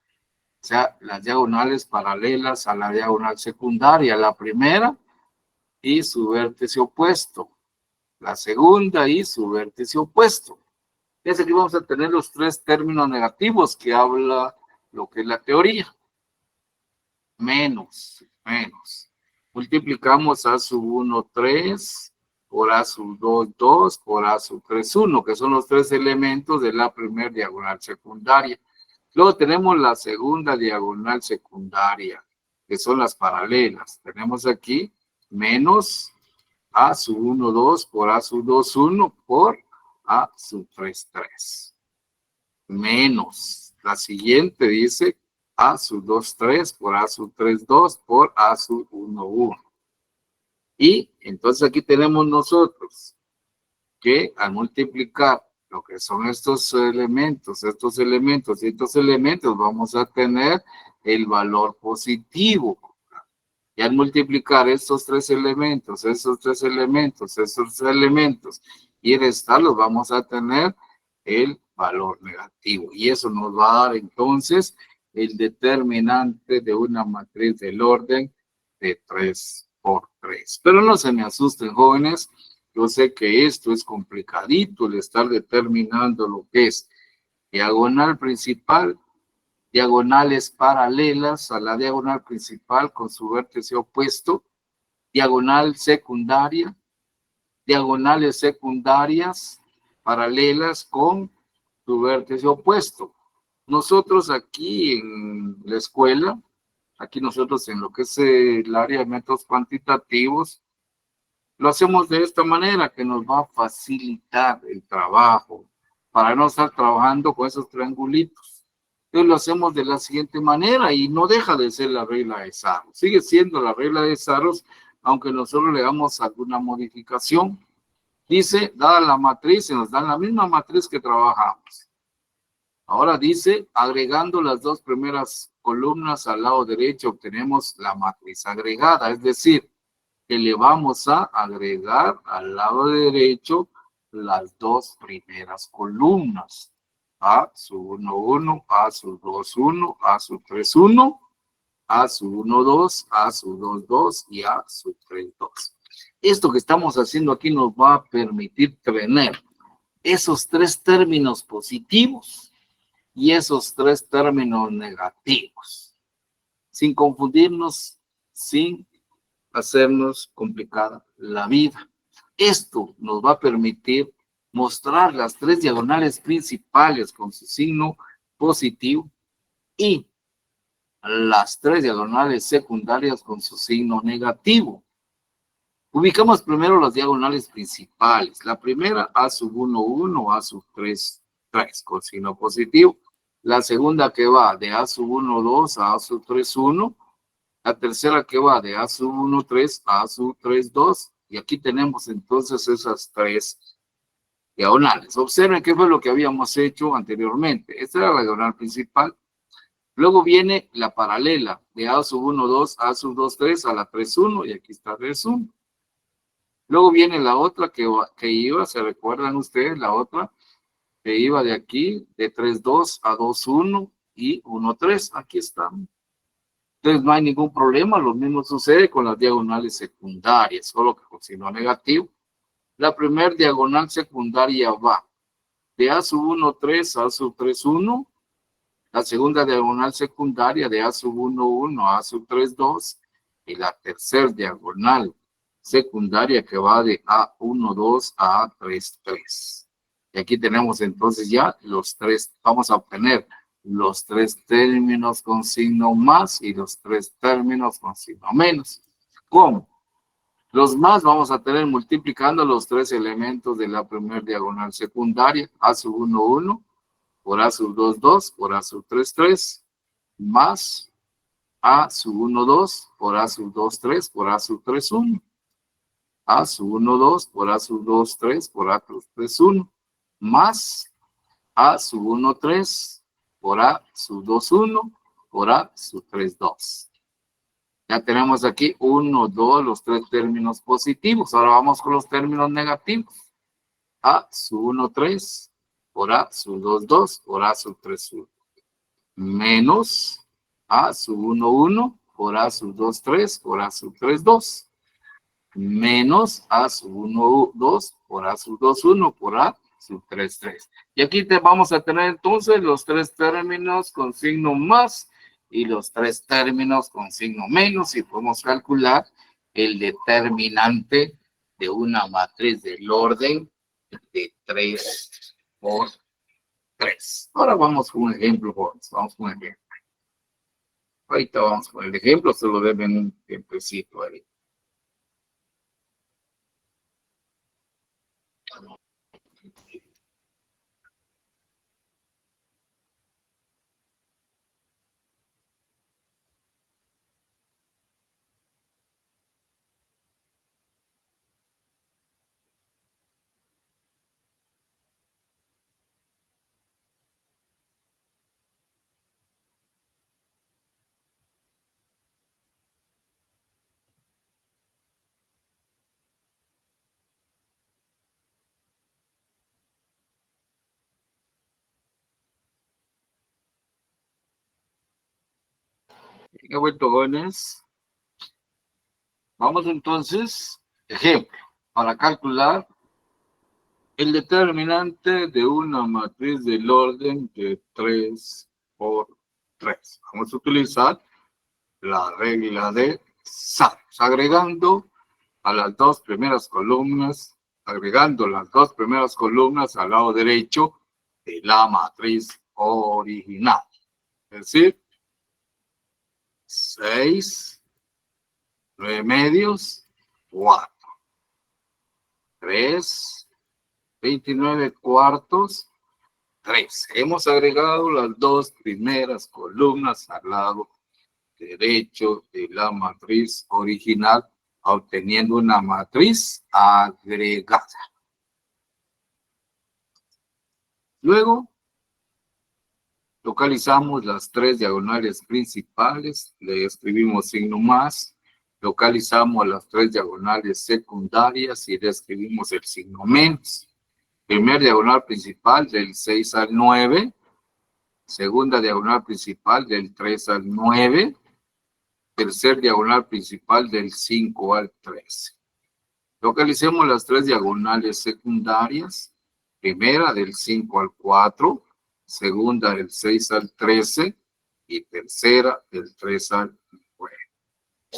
o sea, las diagonales paralelas a la diagonal secundaria, la primera y su vértice opuesto, la segunda y su vértice opuesto. Es aquí vamos a tener los tres términos negativos que habla lo que es la teoría. Menos. Multiplicamos A sub 1, 3 por A sub 2, 2 por A sub 3, 1, que son los tres elementos de la primera diagonal secundaria. Luego tenemos la segunda diagonal secundaria, que son las paralelas. Tenemos aquí menos A sub 1, 2 por A sub 2, 1 por A sub 3, 3. Menos. La siguiente dice A sub 2, 3 por A sub 3, 2 por A sub 1, 1. Y entonces aquí tenemos nosotros que al multiplicar lo que son estos elementos, vamos a tener el valor positivo. Y al multiplicar estos tres elementos, y restarlos, vamos a tener el valor negativo. Y eso nos va a dar entonces el determinante de una matriz del orden de 3 por 3. Pero no se me asusten, jóvenes. Yo sé que esto es complicadito, el estar determinando lo que es diagonal principal, diagonales paralelas a la diagonal principal con su vértice opuesto, diagonal secundaria, diagonales secundarias paralelas con su vértice opuesto. Nosotros aquí en la escuela, aquí nosotros en lo que es el área de métodos cuantitativos, lo hacemos de esta manera que nos va a facilitar el trabajo para no estar trabajando con esos triangulitos. Entonces lo hacemos de la siguiente manera y no deja de ser la regla de Saros. Sigue siendo la regla de Saros, aunque nosotros le damos alguna modificación. Dice, dada la matriz, se nos da la misma matriz que trabajamos. Ahora dice, agregando las dos primeras columnas al lado derecho, obtenemos la matriz agregada, es decir, que le vamos a agregar al lado derecho las dos primeras columnas. A sub 1, 1, A sub 2, 1, A sub 3, 1, A sub 1, 2, A sub 2, 2 y A sub 3, 2. Esto que estamos haciendo aquí nos va a permitir tener esos tres términos positivos y esos tres términos negativos, sin confundirnos, sin hacernos complicada la vida. Esto nos va a permitir mostrar las tres diagonales principales con su signo positivo y las tres diagonales secundarias con su signo negativo. Ubicamos primero las diagonales principales. La primera, A sub 1, 1, A sub 3, 3, con signo positivo. La segunda que va de A sub 1, 2 a A sub 3, 1. La tercera que va de A sub 1, 3 a A sub 3, 2. Y aquí tenemos entonces esas tres diagonales. Observen qué fue lo que habíamos hecho anteriormente. Esta era la diagonal principal. Luego viene la paralela de A sub 1, 2, A sub 2, 3 a la 3, 1. Y aquí está 3, 1. Luego viene la otra que iba, ¿se recuerdan ustedes? La otra que iba de aquí, de 3, 2 a 2, 1 y 1, 3. Aquí está. Entonces no hay ningún problema. Lo mismo sucede con las diagonales secundarias, solo que con signo negativo. La primera diagonal secundaria va de A sub 1, 3 a A sub 3, 1. La segunda diagonal secundaria de A sub 1, 1 a A sub 3, 2. Y la tercera diagonal secundaria que va de A1, 2 a A3, 3. Y aquí tenemos entonces ya los tres, vamos a obtener los tres términos con signo más y los tres términos con signo menos. ¿Cómo? Los más vamos a tener multiplicando los tres elementos de la primera diagonal secundaria, A sub 1, 1, por A sub 2, 2, por A sub 3, 3, más A sub 1, 2, por A sub 2, 3, por A sub 3, 1. A sub 1, 2, por A sub 2, 3, por A sub 3, 1, más A sub 1, 3, por A sub 2, 1, por A sub 3, 2. Ya tenemos aquí 1, 2, los tres términos positivos. Ahora vamos con los términos negativos. A sub 1, 3, por A sub 2, 2, por A sub 3, 1. Menos A sub 1, 1, por A sub 2, 3, por A sub 3, 2. Menos A sub 1, 2, por A sub 2, 1, por A sub 3, 3. Y aquí vamos a tener entonces los tres términos con signo más y los tres términos con signo menos, y podemos calcular el determinante de una matriz del orden de 3 por 3. Ahora vamos con un ejemplo, jóvenes. Vamos con un ejemplo. Ahorita vamos con el ejemplo, se lo deben un tiempecito ahí. He vuelto, jóvenes. Vamos entonces, ejemplo, para calcular el determinante de una matriz del orden de 3 por 3. Vamos a utilizar la regla de Sachs, agregando las dos primeras columnas al lado derecho de la matriz original. Es decir, 6, 9 medios, 4. 3, 29 cuartos, 3. Hemos agregado las dos primeras columnas al lado derecho de la matriz original, obteniendo una matriz agregada. Luego, localizamos las tres diagonales principales, le escribimos signo más, localizamos las tres diagonales secundarias y le escribimos el signo menos. Primer diagonal principal del 6 al 9, segunda diagonal principal del 3 al 9, tercer diagonal principal del 5 al 13. Localicemos las tres diagonales secundarias, primera del 5 al 4, segunda del 6 al 13 y tercera del 3 al 9.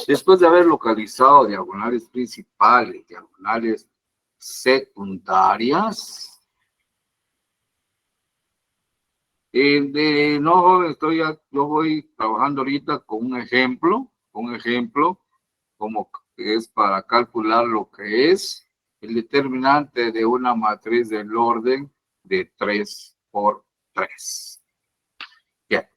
Después de haber localizado diagonales principales, diagonales secundarias, yo voy trabajando ahorita con un ejemplo como es para calcular lo que es el determinante de una matriz del orden de 3 por 3. Bien,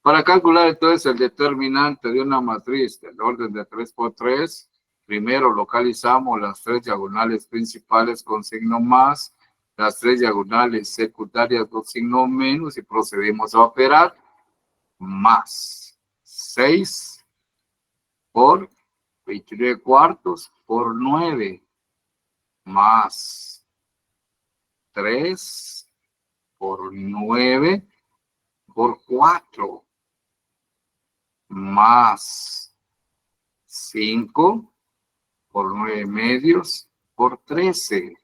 Para calcular entonces el determinante de una matriz del orden de 3 por 3, primero localizamos las tres diagonales principales con signo más, las tres diagonales secundarias con signo menos y procedemos a operar. Más 6 por 29 cuartos por 9 más 3 por 9 por 4 más 5 por 9 medios por 13.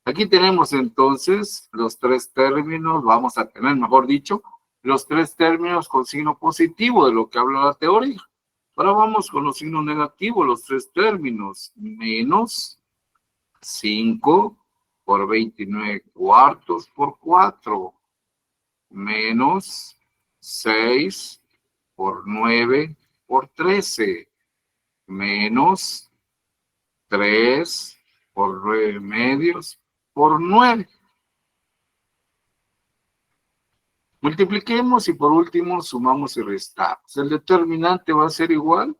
Aquí tenemos entonces los tres términos, vamos a tener, mejor dicho, los tres términos con signo positivo de lo que habla la teoría. Ahora vamos con los signos negativos, los tres términos, menos 5 por 29 cuartos por 4, menos 6 por 9 por 13, menos 3 por 9 medios por 9. Multipliquemos y por último sumamos y restamos. El determinante va a ser igual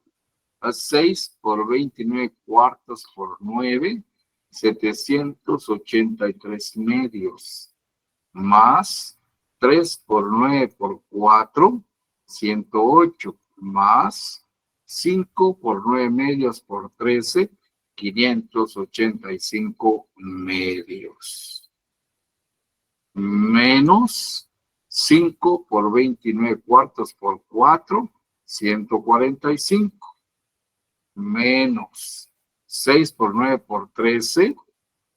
a 6 por 29 cuartos por 9, 783 medios, más 3 por 9 por 4, 108, más 5 por 9 medios por 13, 585 medios. Menos 5 por 29 cuartos por 4, 145. Menos 6 por 9 por 13,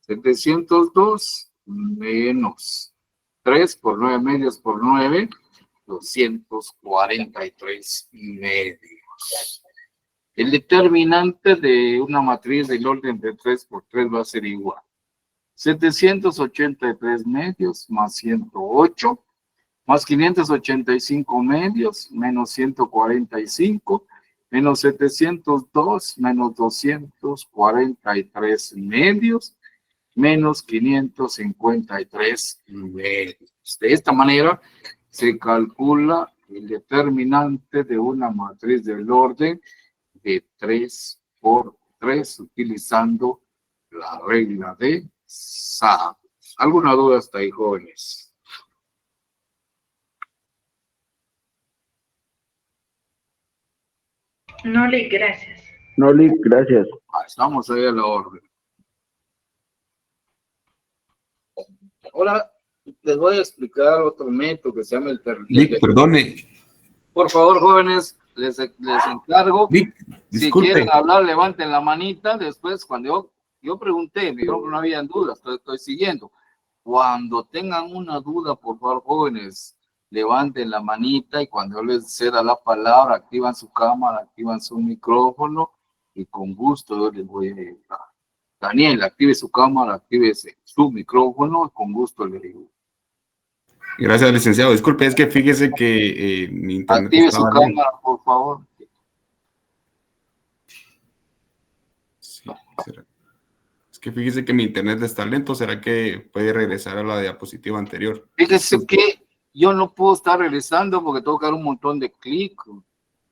702. Menos 3 por 9 medios por 9, 243 medios. El determinante de una matriz del orden de 3 por 3 va a ser igual. 783 medios más 108, más 585 medios, menos 145, menos 702, menos 243 medios, menos 553 medios. De esta manera se calcula el determinante de una matriz del orden de 3 por 3 utilizando la regla de Sá. ¿Alguna duda hasta ahí, jóvenes? No, Lick, gracias. No, Lick, gracias. Estamos ahí a la orden. Ahora les voy a explicar otro método que se llama el Lick, perdone. Por favor, jóvenes, les encargo. Lick, Si disculpe. quieren hablar, levanten la manita. Después, cuando yo pregunté, me dijeron que no habían dudas, estoy siguiendo. Cuando tengan una duda, por favor, jóvenes, levanten la manita y cuando yo les ceda la palabra, activan su cámara, activan su micrófono y con gusto yo les voy a ayudar. Daniel, active su cámara, active su micrófono, con gusto le digo. Gracias, licenciado. Disculpe, es que fíjese que mi internet Active su estaba lento. cámara, por favor. Sí, ¿será? Es que fíjese que mi internet está lento. ¿Será que puede regresar a la diapositiva anterior? Fíjese que yo no puedo estar regresando porque tengo que dar un montón de clic.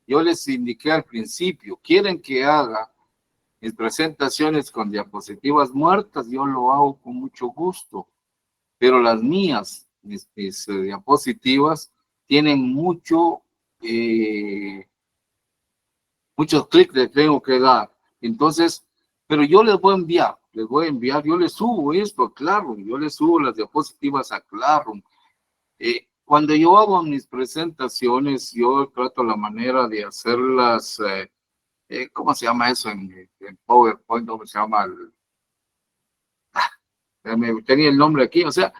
Yo les indiqué al principio, quieren que haga mis presentaciones con diapositivas muertas, yo lo hago con mucho gusto, pero las mías, mis diapositivas, tienen muchos clics que tengo que dar. Entonces, pero yo les voy a enviar, yo les subo esto a Classroom, yo les subo las diapositivas a Classroom. Cuando yo hago mis presentaciones, yo trato la manera de hacerlas, ¿cómo se llama eso en PowerPoint? ¿Cómo se llama? Tenía el nombre aquí, o sea,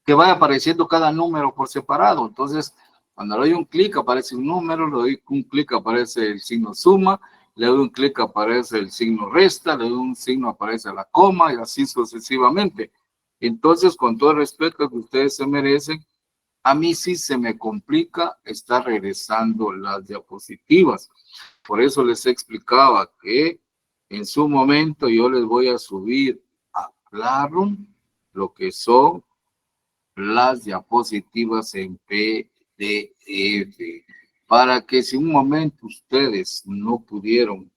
que vaya apareciendo cada número por separado. Entonces, cuando le doy un clic aparece un número, le doy un clic aparece el signo suma, le doy un clic aparece el signo resta, le doy un signo aparece la coma y así sucesivamente. Entonces, con todo el respeto que ustedes se merecen, a mí sí se me complica estar regresando las diapositivas. Por eso les explicaba que en su momento yo les voy a subir a Classroom lo que son las diapositivas en PDF. de F. Para que si un momento ustedes no pudieron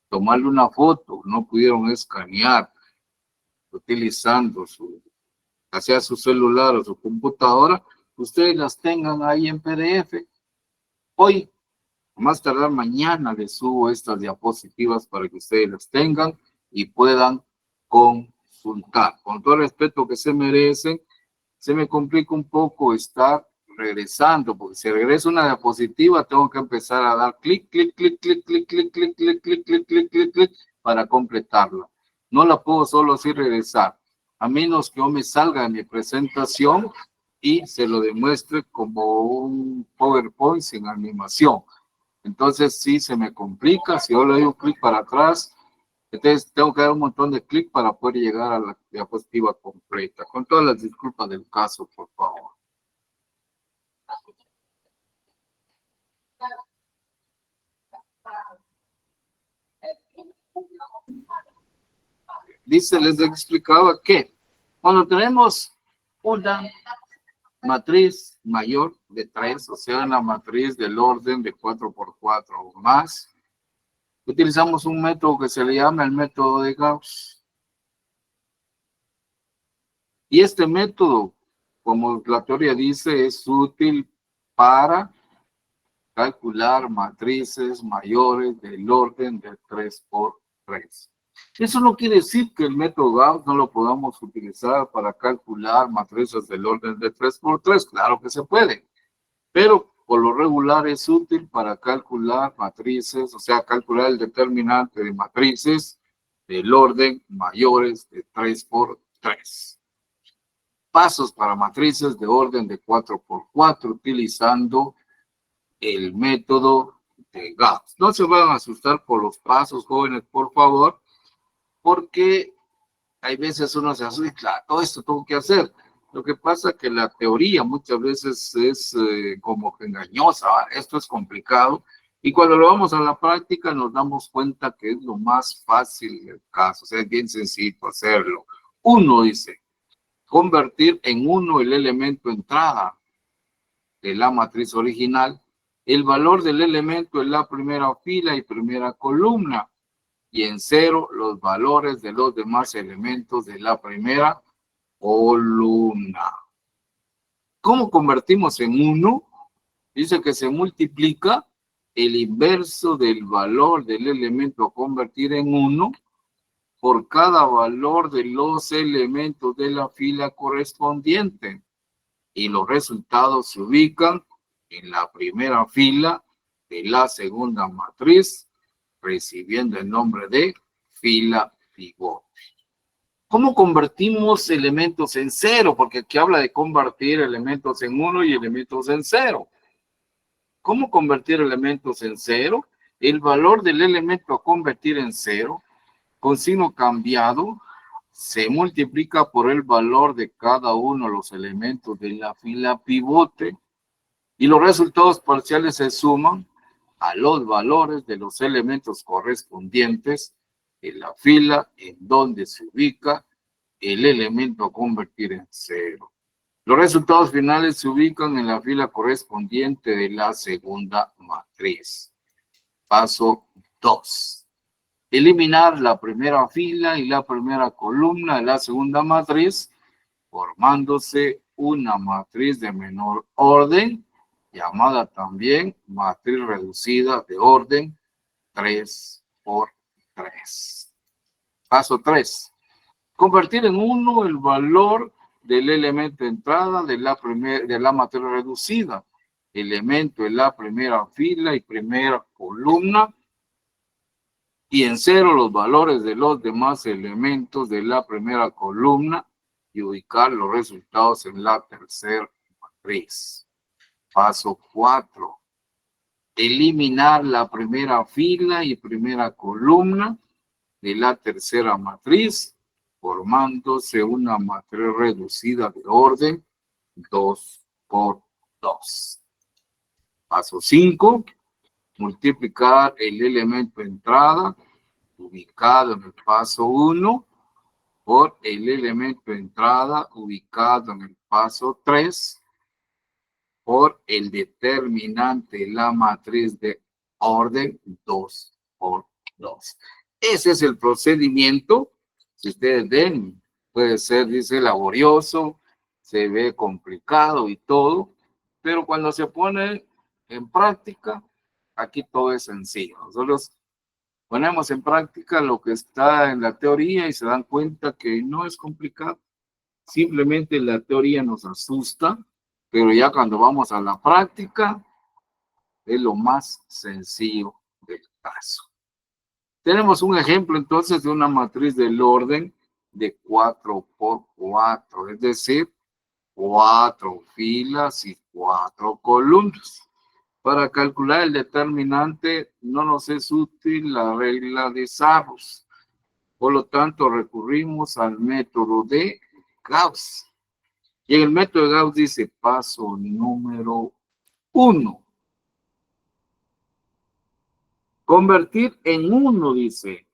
tomarle una foto, no pudieron escanear utilizando ya sea su celular o su computadora, ustedes las tengan ahí en PDF. Hoy, más tardar mañana, les subo estas diapositivas para que ustedes las tengan y puedan consultar. Con todo el respeto que se merecen, se me complica un poco estar regresando, porque si regreso una diapositiva, tengo que empezar a dar clic, clic, clic, clic, clic, clic, clic, clic, clic, clic, clic, clic, clic, para completarla. No la puedo solo así regresar, a menos que yo me salga de mi presentación y se lo demuestre como un PowerPoint sin animación. Entonces sí se me complica, si yo le doy un clic para atrás, entonces tengo que dar un montón de clic para poder llegar a la diapositiva completa. Con todas las disculpas del caso, por favor. Dice, les explicaba que cuando tenemos una matriz mayor de 3, o sea, una matriz del orden de 4x4 o más, utilizamos un método que se le llama el método de Gauss. Y este método, como la teoría dice, es útil para calcular matrices mayores del orden de 3x3. Eso no quiere decir que el método Gauss no lo podamos utilizar para calcular matrices del orden de 3x3. Claro que se puede, pero por lo regular es útil para calcular matrices, o sea, calcular el determinante de matrices del orden mayores de 3x3. Pasos para matrices de orden de 4x4 utilizando el método de Gauss. No se van a asustar por los pasos, jóvenes, por favor, porque hay veces uno se asusta, claro, todo esto tengo que hacer. Lo que pasa es que la teoría muchas veces es como que engañosa, esto es complicado, y cuando lo vamos a la práctica nos damos cuenta que es lo más fácil del caso, o sea, es bien sencillo hacerlo. Uno dice, convertir en 1 el elemento entrada de la matriz original, el valor del elemento en la primera fila y primera columna, y en 0 los valores de los demás elementos de la primera columna. ¿Cómo convertimos en 1? Dice que se multiplica el inverso del valor del elemento a convertir en 1 por cada valor de los elementos de la fila correspondiente. Y los resultados se ubican en la primera fila de la segunda matriz, recibiendo el nombre de fila pivote. ¿Cómo convertimos elementos en 0? Porque aquí habla de convertir elementos en 1 y elementos en 0. ¿Cómo convertir elementos en 0? El valor del elemento a convertir en 0, con signo cambiado, se multiplica por el valor de cada uno de los elementos de la fila pivote y los resultados parciales se suman a los valores de los elementos correspondientes de la fila en donde se ubica el elemento a convertir en 0. Los resultados finales se ubican en la fila correspondiente de la segunda matriz. Paso 2. Eliminar la primera fila y la primera columna de la segunda matriz, formándose una matriz de menor orden, llamada también matriz reducida de orden 3x3. Paso 3. Convertir en 1 el valor del elemento entrada de la matriz reducida, elemento en la primera fila y primera columna, y en 0 los valores de los demás elementos de la primera columna y ubicar los resultados en la tercera matriz. Paso 4. Eliminar la primera fila y primera columna de la tercera matriz, formándose una matriz reducida de orden 2x2. Paso 5. Multiplicar el elemento entrada ubicado en el paso 1 por el elemento entrada ubicado en el paso 3, por el determinante de la matriz de orden 2 por 2. Ese es el procedimiento. Si ustedes ven, puede ser, dice, laborioso, se ve complicado y todo, pero cuando se pone en práctica, aquí todo es sencillo. Nosotros ponemos en práctica lo que está en la teoría y se dan cuenta que no es complicado. Simplemente la teoría nos asusta, pero ya cuando vamos a la práctica, es lo más sencillo del caso. Tenemos un ejemplo entonces de una matriz del orden de 4 por 4, es decir, 4 filas y 4 columnas. Para calcular el determinante no nos es útil la regla de Sarrus. Por lo tanto, recurrimos al método de Gauss. Y en el método de Gauss dice paso número 1. Convertir en 1, dice,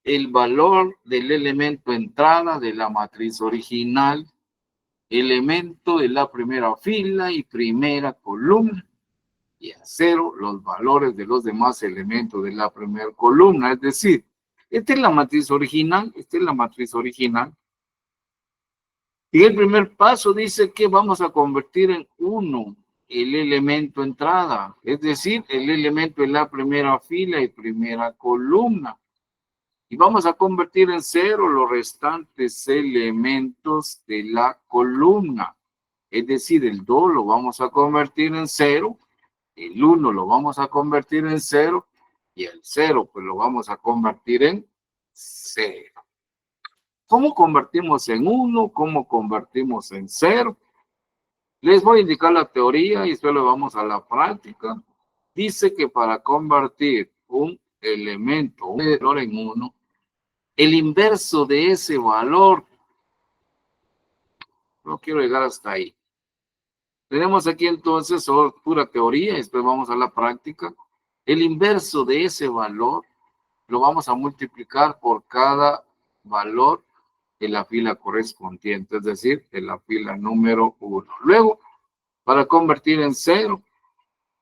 el valor del elemento entrada de la matriz original, elemento de la primera fila y primera columna, y a 0 los valores de los demás elementos de la primera columna. Es decir, esta es la matriz original, Y el primer paso dice que vamos a convertir en 1 el elemento entrada, es decir, el elemento de la primera fila y primera columna. Y vamos a convertir en 0 los restantes elementos de la columna. Es decir, el 2 lo vamos a convertir en 0, el 1 lo vamos a convertir en 0 y el 0 pues lo vamos a convertir en 0. ¿Cómo convertimos en 1? ¿Cómo convertimos en 0? Les voy a indicar la teoría y después lo vamos a la práctica. Dice que para convertir un elemento, un valor en 1, el inverso de ese valor, no quiero llegar hasta ahí. Tenemos aquí entonces solo pura teoría y después vamos a la práctica. El inverso de ese valor lo vamos a multiplicar por cada valor de la fila correspondiente, es decir, de la fila número 1. Luego, para convertir en 0,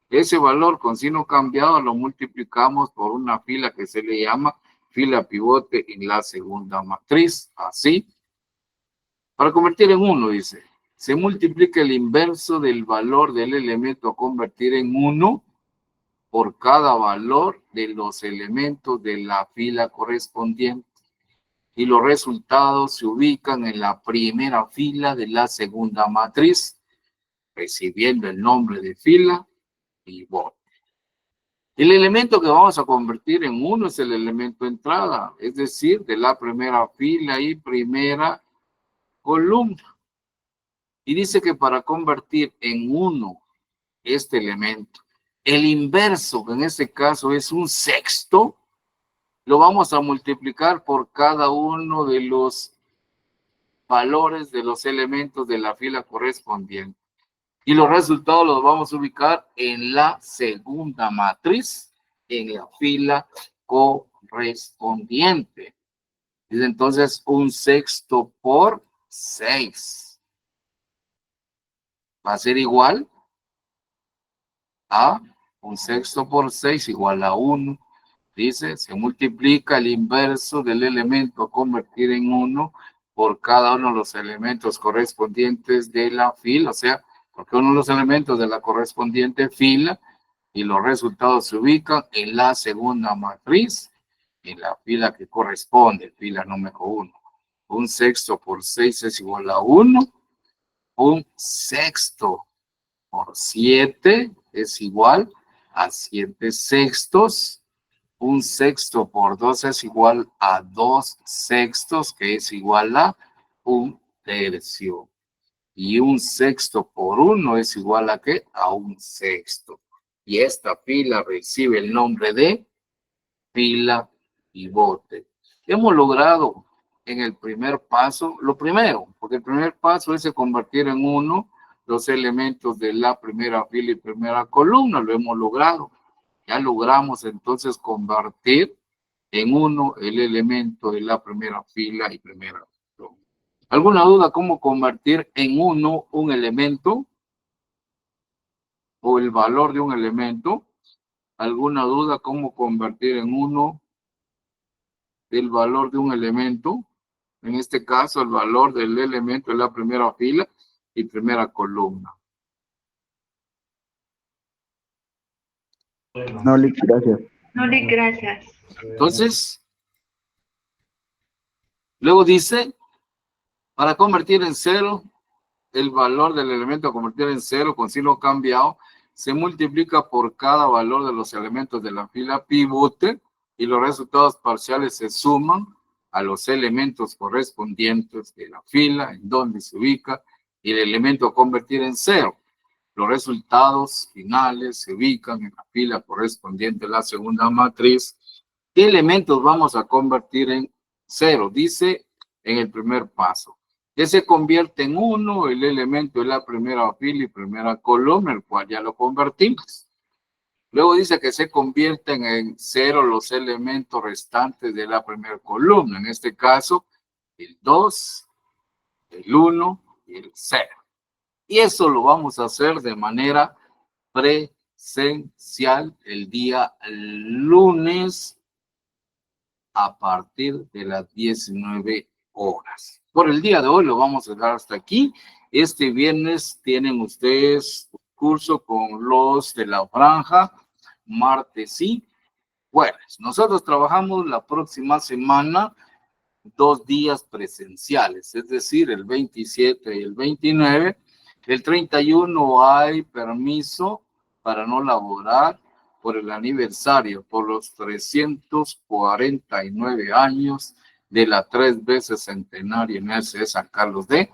ese valor con signo cambiado lo multiplicamos por una fila que se le llama fila pivote en la segunda matriz, así. Para convertir en 1, dice, se multiplica el inverso del valor del elemento a convertir en 1 por cada valor de los elementos de la fila correspondiente. Y los resultados se ubican en la primera fila de la segunda matriz, recibiendo el nombre de fila pivote. El elemento que vamos a convertir en 1 es el elemento entrada, es decir, de la primera fila y primera columna. Y dice que para convertir en 1 este elemento, el inverso, que en este caso es un sexto, lo vamos a multiplicar por cada uno de los valores de los elementos de la fila correspondiente. Y los resultados los vamos a ubicar en la segunda matriz, en la fila correspondiente. Es entonces un sexto por 6. Va a ser igual a un sexto por 6 igual a 1. Dice, se multiplica el inverso del elemento a convertir en 1 por cada uno de los elementos correspondientes de la fila, o sea, porque uno de los elementos de la correspondiente fila, y los resultados se ubican en la segunda matriz, en la fila que corresponde, fila número 1. Un sexto por 6 es igual a 1. Un sexto por 7 es igual a 7 sextos. Un sexto por 2 es igual a 2 sextos, que es igual a un tercio. Y un sexto por 1 es igual a ¿qué? A un sexto. Y esta fila recibe el nombre de fila pivote. Hemos logrado en el primer paso, lo primero, porque el primer paso es convertir en 1 los elementos de la primera fila y primera columna, lo hemos logrado. Ya logramos entonces convertir en 1 el elemento de la primera fila y primera columna. ¿Alguna duda cómo convertir en 1 un elemento? o el valor de un elemento. ¿Alguna duda cómo convertir en 1 el valor de un elemento? En este caso, el valor del elemento es la primera fila y primera columna. No, Lick, gracias. No, Lick, gracias. Entonces, luego dice, para convertir en 0, el valor del elemento a convertir en 0 con signo cambiado se multiplica por cada valor de los elementos de la fila pivote y los resultados parciales se suman a los elementos correspondientes de la fila en donde se ubica y el elemento a convertir en 0. Los resultados finales se ubican en la fila correspondiente a la segunda matriz. ¿Qué elementos vamos a convertir en 0? Dice en el primer paso que se convierte en 1 el elemento de la primera fila y primera columna, el cual ya lo convertimos. Luego dice que se convierten en 0 los elementos restantes de la primera columna, en este caso el 2, el 1 y el 0. Y eso lo vamos a hacer de manera presencial el día lunes a partir de las 19 horas. Por el día de hoy lo vamos a dejar hasta aquí. Este viernes tienen ustedes un curso con los de la franja, martes y jueves. Nosotros trabajamos la próxima semana 2 días presenciales, es decir, el 27 y el 29. El 31 hay permiso para no laborar por el aniversario, por los 349 años de la 3 veces centenaria Universidad de San Carlos de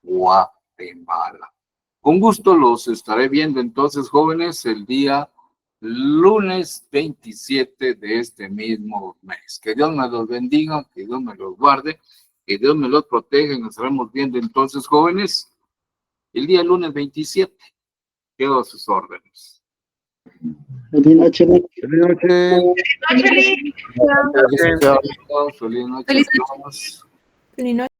Guatemala. Con gusto los estaré viendo entonces, jóvenes, el día lunes 27 de este mismo mes. Que Dios me los bendiga, que Dios me los guarde, que Dios me los proteja y nos estaremos viendo entonces, jóvenes, el día lunes 27. Quedo a sus órdenes. Feliz noche, Lick. Feliz noche. Noche, Lick. Feliz noche a todos. Feliz noche.